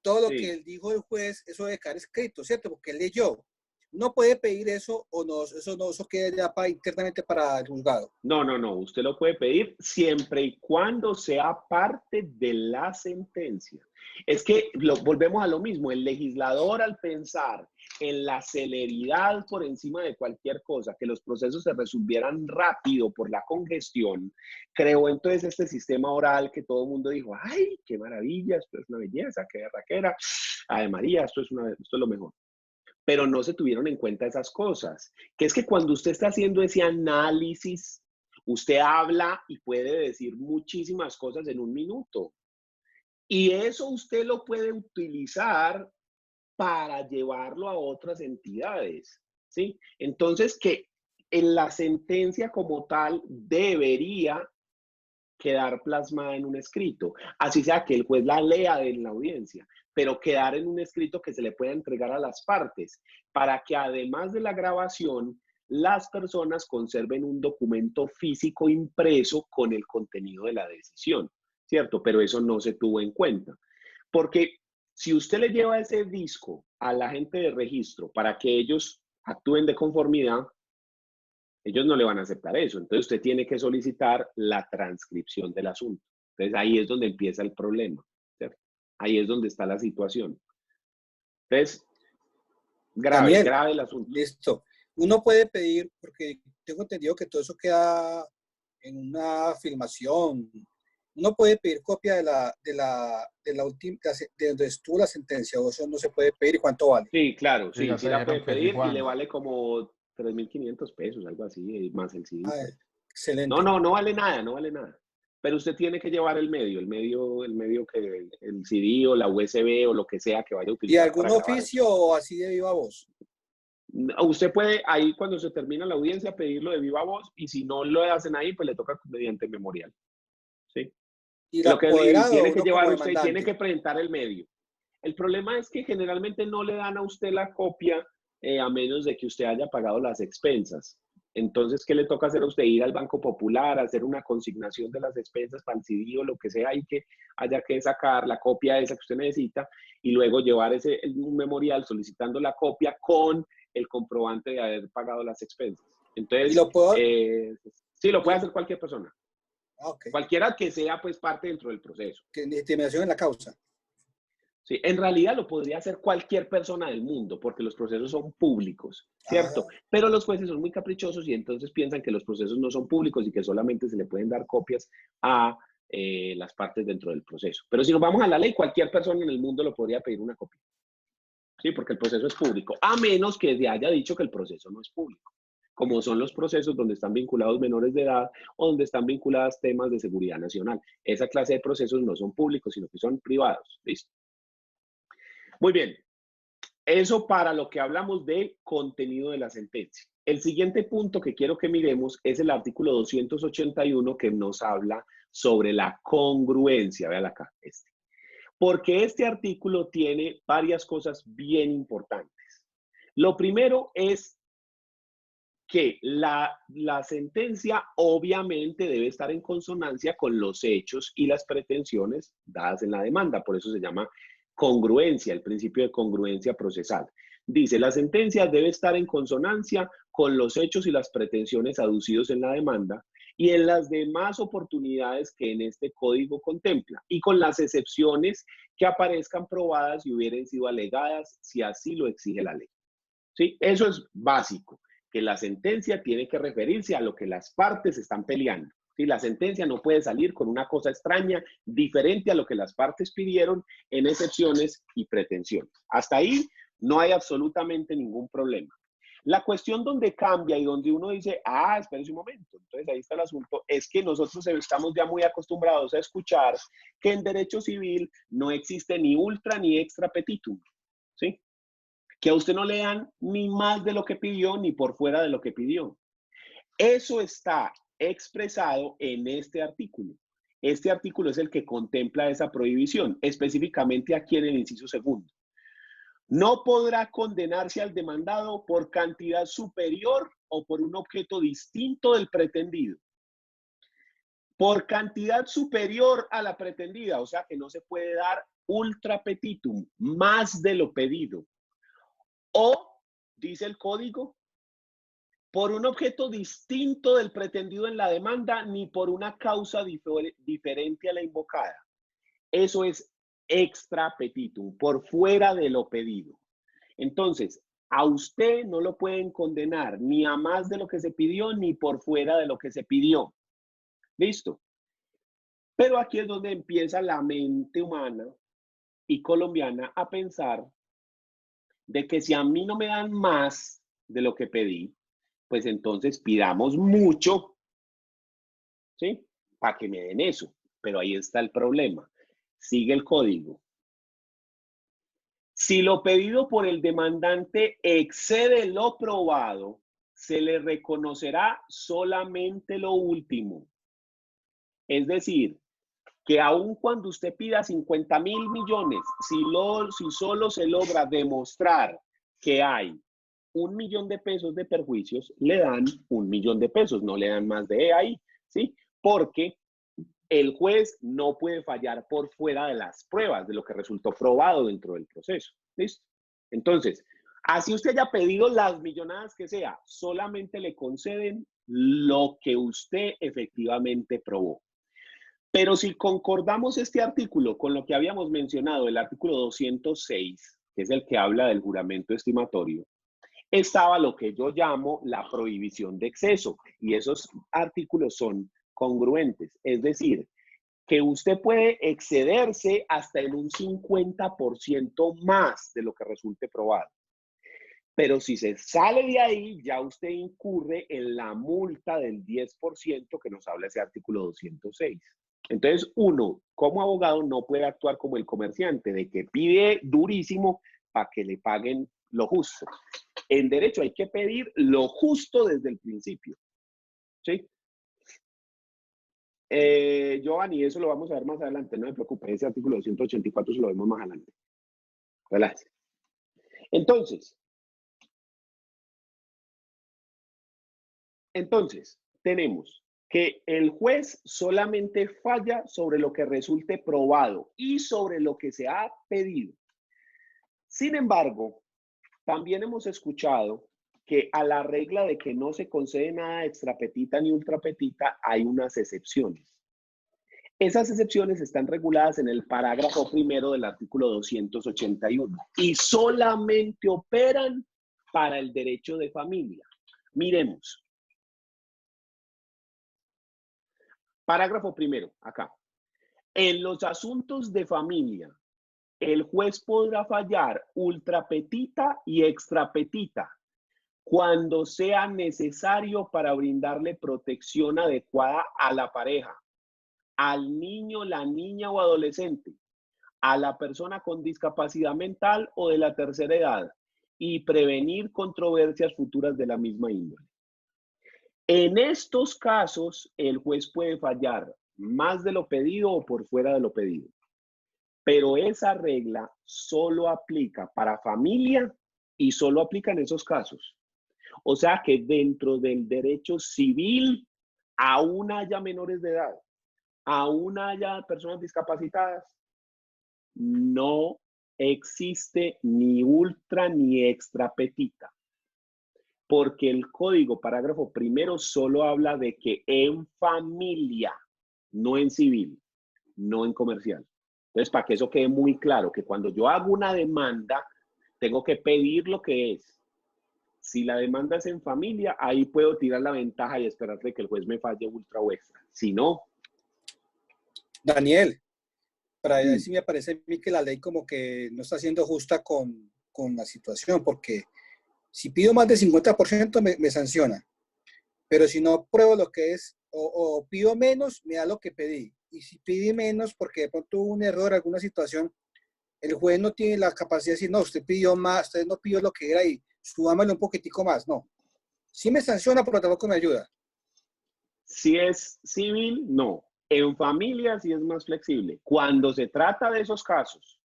todo lo Sí. que él dijo el juez, eso debe quedar escrito, ¿cierto? Porque él leyó. ¿No puede pedir eso o no? Eso queda ya internamente para el juzgado. No, no, no. Usted lo puede pedir siempre y cuando sea parte de la sentencia. Es que volvemos a lo mismo. El legislador, al pensar en la celeridad por encima de cualquier cosa, que los procesos se resolvieran rápido por la congestión, creó entonces este sistema oral que todo el mundo dijo, ¡ay, qué maravilla! Esto es una belleza, qué berraquera. Ay, María, esto es lo mejor. Pero no se tuvieron en cuenta esas cosas, que es que cuando usted está haciendo ese análisis, usted habla y puede decir muchísimas cosas en un minuto. Y eso usted lo puede utilizar para llevarlo a otras entidades, ¿sí? Entonces, que en la sentencia como tal debería quedar plasmada en un escrito, así sea que el juez la lea en la audiencia, pero quedar en un escrito que se le pueda entregar a las partes, para que además de la grabación, las personas conserven un documento físico impreso con el contenido de la decisión, ¿cierto? Pero eso no se tuvo en cuenta, porque si usted le lleva ese disco a la gente de registro para que ellos actúen de conformidad, ellos no le van a aceptar eso. Entonces usted tiene que solicitar la transcripción del asunto. Entonces ahí es donde empieza el problema, ¿cierto? Ahí es donde está la situación. Entonces, Daniel, grave el asunto. Listo. Uno puede pedir, porque tengo entendido que todo eso queda en una filmación. Uno puede pedir copia de la última, de donde estuvo la sentencia, o eso no se puede pedir. ¿Y cuánto vale? Sí, claro, Sí, ya sí te la dijeron puede que sí, pedir y Juan. le vale como 3.500 pesos, algo así, más el CD. Ah, excelente. No vale nada, no vale nada. Pero usted tiene que llevar el medio que el CD o la USB o lo que sea que vaya a ¿Y utilizar. algún para grabar oficio eso. o así de viva voz? Usted puede ahí cuando se termina la audiencia pedirlo de viva voz y si no lo hacen ahí, pues le toca mediante memorial. ¿Sí? ¿Y el Lo que apoderado tiene o que uno como llevar usted, tiene demandante? que presentar el medio. El problema es que generalmente no le dan a usted la copia a menos de que usted haya pagado las expensas. Entonces, ¿qué le toca hacer a usted? Ir al Banco Popular, hacer una consignación de las expensas para el CD o lo que sea y que haya que sacar la copia esa que usted necesita y luego llevar un memorial solicitando la copia con el comprobante de haber pagado las expensas. Entonces, ¿Y lo puedo? Sí, lo puede hacer cualquier persona. Ah, ok. Cualquiera que sea pues parte dentro del proceso. Que discriminación en la causa. Sí, en realidad lo podría hacer cualquier persona del mundo porque los procesos son públicos, ¿cierto? Pero los jueces son muy caprichosos y entonces piensan que los procesos no son públicos y que solamente se le pueden dar copias a las partes dentro del proceso. Pero si nos vamos a la ley, cualquier persona en el mundo lo podría pedir una copia. Sí, porque el proceso es público, a menos que se haya dicho que el proceso no es público, como son los procesos donde están vinculados menores de edad o donde están vinculados temas de seguridad nacional. Esa clase de procesos no son públicos, sino que son privados. ¿Listo? Muy bien. Eso para lo que hablamos de contenido de la sentencia. El siguiente punto que quiero que miremos es el artículo 281 que nos habla sobre la congruencia. Véala acá, porque este artículo tiene varias cosas bien importantes. Lo primero es que la sentencia obviamente debe estar en consonancia con los hechos y las pretensiones dadas en la demanda. Por eso se llama congruencia, el principio de congruencia procesal. Dice, la sentencia debe estar en consonancia con los hechos y las pretensiones aducidos en la demanda y en las demás oportunidades que en este código contempla y con las excepciones que aparezcan probadas y hubieran sido alegadas si así lo exige la ley. ¿Sí? Eso es básico, que la sentencia tiene que referirse a lo que las partes están peleando. ¿Sí? La sentencia no puede salir con una cosa extraña, diferente a lo que las partes pidieron en excepciones y pretensiones. Hasta ahí no hay absolutamente ningún problema. La cuestión donde cambia y donde uno dice, espérese un momento, entonces ahí está el asunto, es que nosotros estamos ya muy acostumbrados a escuchar que en derecho civil no existe ni ultra ni extra petitum, ¿sí? Que a usted no le dan ni más de lo que pidió ni por fuera de lo que pidió. Eso está expresado en este artículo. Este artículo es el que contempla esa prohibición, específicamente aquí en el inciso segundo. No podrá condenarse al demandado por cantidad superior o por un objeto distinto del pretendido. Por cantidad superior a la pretendida, o sea que no se puede dar ultra petitum, más de lo pedido. O, dice el código, por un objeto distinto del pretendido en la demanda, ni por una causa diferente a la invocada. Eso es extra petitum, por fuera de lo pedido. Entonces, a usted no lo pueden condenar ni a más de lo que se pidió, ni por fuera de lo que se pidió. ¿Listo? Pero aquí es donde empieza la mente humana y colombiana a pensar de que si a mí no me dan más de lo que pedí, pues entonces pidamos mucho, ¿sí? Para que me den eso. Pero ahí está el problema. Sigue el código. Si lo pedido por el demandante excede lo probado, se le reconocerá solamente lo último. Es decir, que aun cuando usted pida 50.000 millones, si solo se logra demostrar que hay 1.000.000 de pesos de perjuicios, le dan 1.000.000 de pesos, no le dan más de ahí, ¿sí? Porque el juez no puede fallar por fuera de las pruebas, de lo que resultó probado dentro del proceso. ¿Listo? Entonces, así usted haya pedido las millonadas que sea, solamente le conceden lo que usted efectivamente probó. Pero si concordamos este artículo con lo que habíamos mencionado, el artículo 206, que es el que habla del juramento estimatorio, estaba lo que yo llamo la prohibición de exceso. Y esos artículos son congruentes, es decir, que usted puede excederse hasta en un 50% más de lo que resulte probado. Pero si se sale de ahí, ya usted incurre en la multa del 10% que nos habla ese artículo 206. Entonces, uno, como abogado, no puede actuar como el comerciante, de que pide durísimo para que le paguen lo justo. En derecho hay que pedir lo justo desde el principio. ¿Sí? Giovanni, eso lo vamos a ver más adelante, no me preocupe, ese artículo 284 se lo vemos más adelante. Relájese. Entonces, tenemos que el juez solamente falla sobre lo que resulte probado y sobre lo que se ha pedido. Sin embargo, también hemos escuchado que a la regla de que no se concede nada extra petita ni ultra petita hay unas excepciones. Esas excepciones están reguladas en el parágrafo primero del artículo 281 y solamente operan para el derecho de familia. Miremos. Parágrafo primero, acá. En los asuntos de familia, el juez podrá fallar ultra petita y extra petita cuando sea necesario para brindarle protección adecuada a la pareja, al niño, la niña o adolescente, a la persona con discapacidad mental o de la tercera edad y prevenir controversias futuras de la misma índole. En estos casos, el juez puede fallar más de lo pedido o por fuera de lo pedido. Pero esa regla solo aplica para familia y solo aplica en esos casos. O sea que dentro del derecho civil, aún haya menores de edad, aún haya personas discapacitadas, no existe ni ultra ni extra petita. Porque el código parágrafo primero solo habla de que en familia, no en civil, no en comercial. Entonces, para que eso quede muy claro, que cuando yo hago una demanda, tengo que pedir lo que es. Si la demanda es en familia, ahí puedo tirar la ventaja y esperar que el juez me falle ultra o extra. Si no... Daniel, para decir, me parece a mí que la ley como que no está siendo justa con la situación, porque si pido más del 50% me sanciona, pero si no pruebo lo que es, o pido menos, me da lo que pedí. Y si pide menos porque de pronto hubo un error, alguna situación, el juez no tiene la capacidad de decir, no, usted pidió más, usted no pidió lo que era y subámosle un poquitico más. No. Sí me sanciona, pero tampoco me ayuda. Si es civil, no. En familia sí es más flexible. Cuando se trata de esos casos,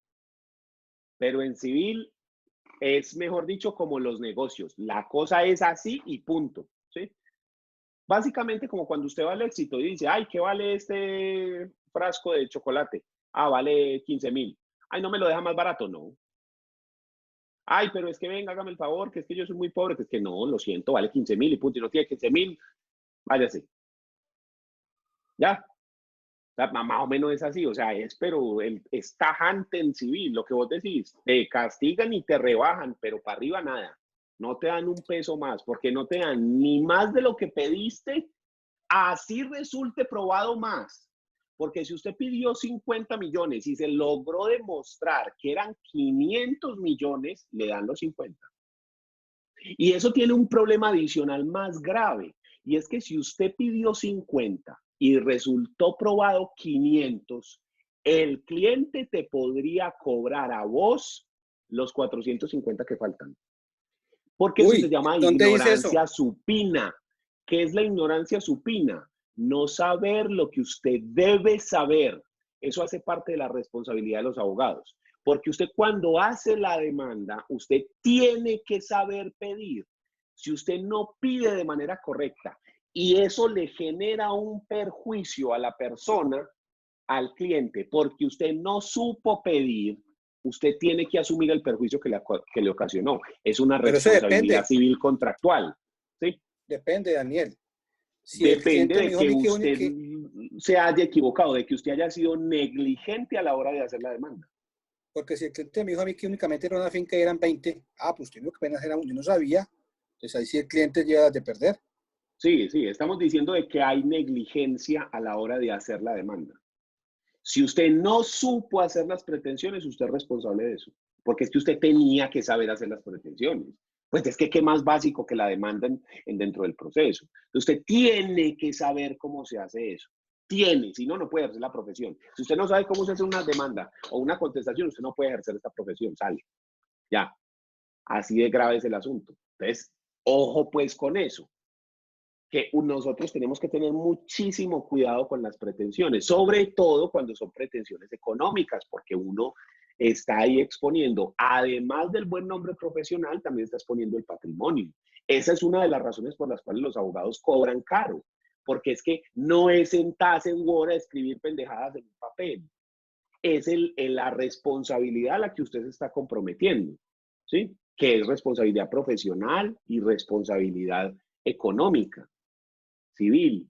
pero en civil es, mejor dicho, como los negocios. La cosa es así y punto, ¿sí? Básicamente como cuando usted va al Éxito y dice, ay, ¿qué vale este frasco de chocolate? Ah, vale 15.000. Ay, ¿no me lo deja más barato? No. Ay, pero es que venga, hágame el favor, que es que yo soy muy pobre, que es que no, lo siento, vale 15.000 y punto, y no tiene 15.000, váyase. Ya, o sea, más o menos es así, o sea, pero es tajante en civil, lo que vos decís, te castigan y te rebajan, pero para arriba nada, no te dan un peso más, porque no te dan ni más de lo que pediste, así resulte probado más. Porque si usted pidió 50 millones y se logró demostrar que eran 500 millones, le dan los 50. Y eso tiene un problema adicional más grave, y es que si usted pidió 50 y resultó probado 500, el cliente te podría cobrar a vos los 450 que faltan. Porque eso se llama ignorancia supina. ¿Qué es la ignorancia supina? No saber lo que usted debe saber. Eso hace parte de la responsabilidad de los abogados. Porque usted cuando hace la demanda, usted tiene que saber pedir. Si usted no pide de manera correcta y eso le genera un perjuicio a la persona, al cliente, porque usted no supo pedir, usted tiene que asumir el perjuicio que le ocasionó. Es una responsabilidad civil contractual. ¿Sí? Depende, Daniel. Si depende de que usted se haya equivocado, de que usted haya sido negligente a la hora de hacer la demanda. Porque si el cliente me dijo a mí que únicamente era una finca y eran 20, pues usted dijo que apenas era uno, yo no sabía. Entonces ahí sí el cliente llega de perder. Sí, estamos diciendo de que hay negligencia a la hora de hacer la demanda. Si usted no supo hacer las pretensiones, usted es responsable de eso. Porque es que usted tenía que saber hacer las pretensiones. Pues es que qué más básico que la demanda dentro del proceso. Usted tiene que saber cómo se hace eso. Tiene, si no, no puede ejercer la profesión. Si usted no sabe cómo se hace una demanda o una contestación, usted no puede ejercer esta profesión, sale. Ya, así de grave es el asunto. Entonces, ojo pues con eso. Que nosotros tenemos que tener muchísimo cuidado con las pretensiones, sobre todo cuando son pretensiones económicas, porque uno está ahí exponiendo, además del buen nombre profesional, también está exponiendo el patrimonio. Esa es una de las razones por las cuales los abogados cobran caro, porque es que no es sentarse en Word a escribir pendejadas en un papel, es la responsabilidad a la que usted se está comprometiendo, ¿sí? Que es responsabilidad profesional y responsabilidad económica, civil.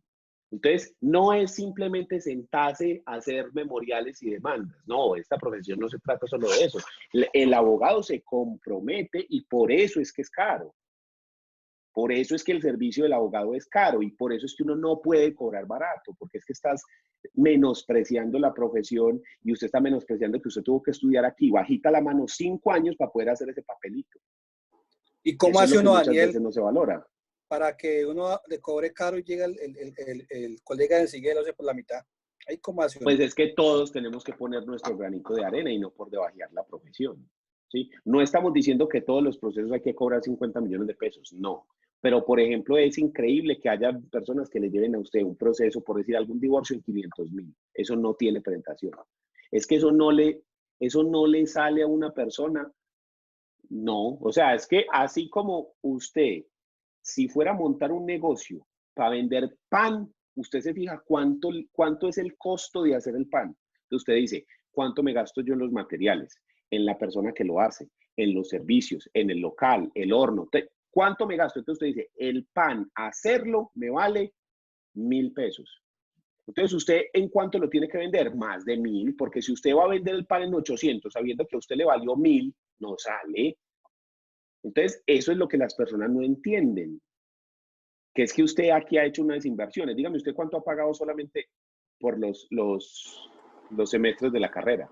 Entonces, no es simplemente sentarse a hacer memoriales y demandas. No, esta profesión no se trata solo de eso. El abogado se compromete y por eso es que es caro. Por eso es que el servicio del abogado es caro y por eso es que uno no puede cobrar barato, porque es que estás menospreciando la profesión y usted está menospreciando que usted tuvo que estudiar aquí, bajita la mano 5 años para poder hacer ese papelito. ¿Y cómo hace uno, Daniel? Muchas veces no se valora. Para que uno le cobre caro y llega el colega de enseguida lo hace por la mitad. ¿Ahí cómo hace uno? Pues es que todos tenemos que poner nuestro granito de arena y no por debajear la profesión, ¿sí? No estamos diciendo que todos los procesos hay que cobrar 50 millones de pesos, no. Pero, por ejemplo, es increíble que haya personas que le lleven a usted un proceso, por decir algún divorcio, en 500.000. Eso no tiene presentación. Es que eso no le sale a una persona. No, o sea, es que así como usted, si fuera a montar un negocio para vender pan, usted se fija cuánto es el costo de hacer el pan. Entonces usted dice, ¿cuánto me gasto yo en los materiales? En la persona que lo hace, en los servicios, en el local, el horno. ¿Cuánto me gasto? Entonces usted dice, el pan, hacerlo me vale 1.000 pesos. Entonces usted, ¿en cuánto lo tiene que vender? Más de 1.000, porque si usted va a vender el pan en 800, sabiendo que a usted le valió 1.000, no sale. Entonces, eso es lo que las personas no entienden, que es que usted aquí ha hecho unas inversiones. Dígame usted cuánto ha pagado solamente por los semestres de la carrera.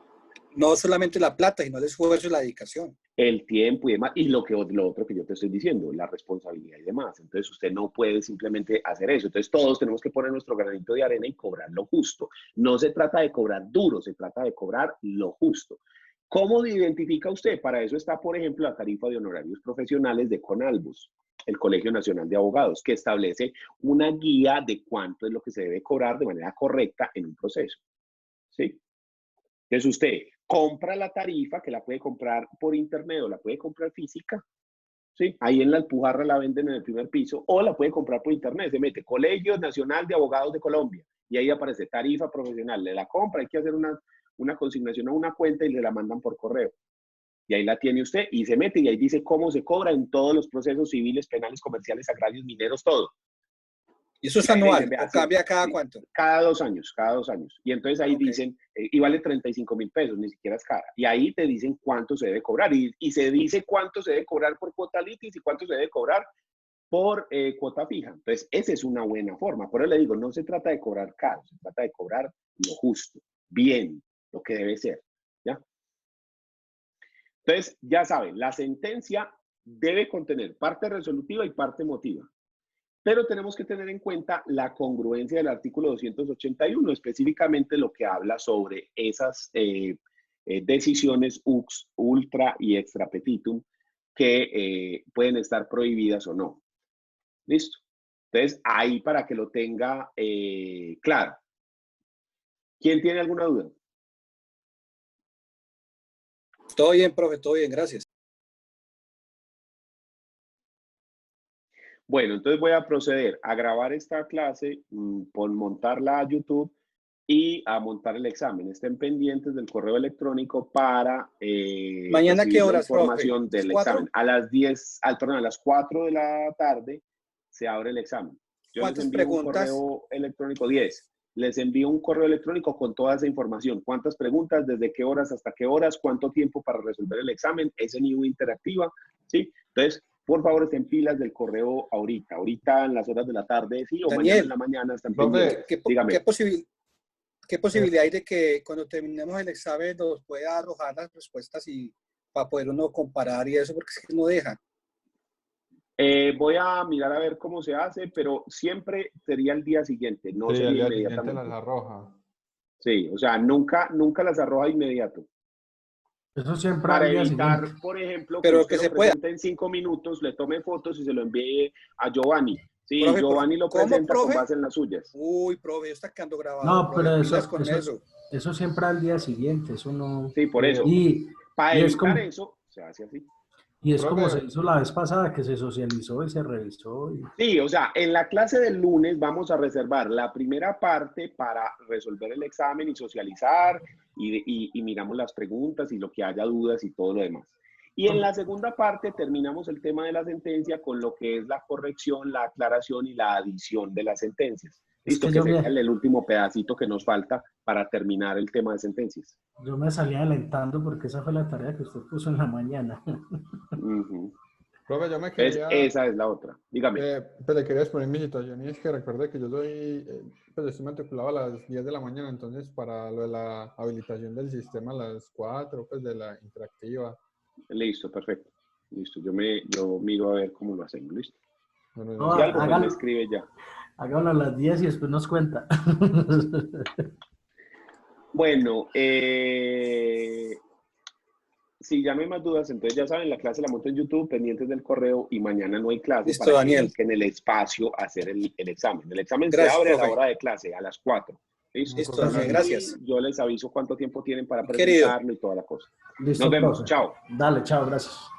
No solamente la plata, sino el esfuerzo y la dedicación. El tiempo y demás, y lo otro que yo te estoy diciendo, la responsabilidad y demás. Entonces, usted no puede simplemente hacer eso. Entonces, todos tenemos que poner nuestro granito de arena y cobrar lo justo. No se trata de cobrar duro, se trata de cobrar lo justo. ¿Cómo identifica usted? Para eso está, por ejemplo, la tarifa de honorarios profesionales de Conalbus. el Colegio Nacional de Abogados, que establece una guía de cuánto es lo que se debe cobrar de manera correcta en un proceso. ¿Sí? Entonces usted compra la tarifa, que la puede comprar por internet o la puede comprar física, ¿sí? Ahí en la Alpujarra la venden en el primer piso, o la puede comprar por internet, se mete Colegio Nacional de Abogados de Colombia, y ahí aparece tarifa profesional, le la compra, hay que hacer una consignación a una cuenta y le la mandan por correo. Y ahí la tiene usted y se mete y ahí dice cómo se cobra en todos los procesos civiles, penales, comerciales, agrarios, mineros, todo. ¿Y eso es anual o cambia cada cuánto? Cada 2 años, cada 2 años. Y entonces ahí dicen, y vale 35.000 pesos, ni siquiera es cara. Y ahí te dicen cuánto se debe cobrar. Y se dice cuánto se debe cobrar por cuota litis y cuánto se debe cobrar por cuota fija. Entonces, esa es una buena forma. Por eso le digo, no se trata de cobrar caro, se trata de cobrar lo justo, bien, lo que debe ser. ¿Ya? Entonces, ya saben, la sentencia debe contener parte resolutiva y parte emotiva. Pero tenemos que tener en cuenta la congruencia del artículo 281, específicamente lo que habla sobre esas decisiones ultra y extra petitum que pueden estar prohibidas o no. ¿Listo? Entonces, ahí para que lo tenga claro. ¿Quién tiene alguna duda? Todo bien, profe, todo bien, gracias. Bueno, entonces voy a proceder a grabar esta clase, por montarla a YouTube y a montar el examen. Estén pendientes del correo electrónico para ¿Mañana qué horas, la información profe? del examen. A las 4 de la tarde se abre el examen. Yo les envío preguntas? un correo electrónico, 10. Les envío un correo electrónico con toda esa información. ¿Cuántas preguntas? ¿Desde qué horas hasta qué horas? ¿Cuánto tiempo para resolver el examen? SNIU interactiva, ¿sí? Entonces, por favor, estén pilas del correo ahorita en las horas de la tarde, sí, o Daniel, mañana en la mañana están pendientes. Dígame. ¿Qué posibilidad hay de que cuando terminemos el examen nos pueda arrojar las respuestas y para poder uno comparar y eso, porque es que no deja? Voy a mirar a ver cómo se hace, pero siempre sería el día siguiente, no Sí, sería el día inmediatamente. siguiente las arroja. Sí, o sea, nunca las arroja inmediato. Eso siempre Para al día evitar, siguiente. por ejemplo, Pero usted que se lo pueda. presente en 5 minutos, le tome fotos y se lo envíe a Giovanni. Sí, Profe, Giovanni lo ¿cómo, presenta con profe? base en las suyas. Uy, profe, está quedando grabado. No, Profe, pero pilas con eso. eso siempre al día siguiente, eso no. Sí, por eso. Para Y es evitar como, eso, se hace así. y es como Profe. se hizo la vez pasada, que se socializó y se revisó. Sí, o sea, en la clase del lunes vamos a reservar la primera parte para resolver el examen y socializar y miramos las preguntas y lo que haya dudas y todo lo demás. Y en la segunda parte terminamos el tema de la sentencia con lo que es la corrección, la aclaración y la adición de las sentencias. Listo, que sería el último pedacito que nos falta para terminar el tema de sentencias. Yo me salía adelantando porque esa fue la tarea que usted puso en la mañana. Profe, yo me quería... Esa es la otra. Dígame. Pues le quería exponer mi situación y es que recuerde que yo soy, pues estoy matriculado a las 10 de la mañana, entonces para lo de la habilitación del sistema a las 4, pues de la interactiva. Listo, perfecto. Listo, yo miro a ver cómo lo hacemos, ¿listo? Bueno, No, si algo, pues me escribe ya. Háganlo a las 10 y después nos cuenta. Bueno, si ya no hay más dudas, entonces ya saben, la clase la monto en YouTube, pendientes del correo, y mañana no hay clase. Listo, para Daniel. que busquen el espacio a hacer el examen. El examen Gracias, se abre profe. a la hora de clase, a las 4. Listo, Daniel, gracias. Yo les aviso cuánto tiempo tienen para Querido. presentarlo y toda la cosa. Listo, Nos vemos, profe. chao. Dale, chao, gracias.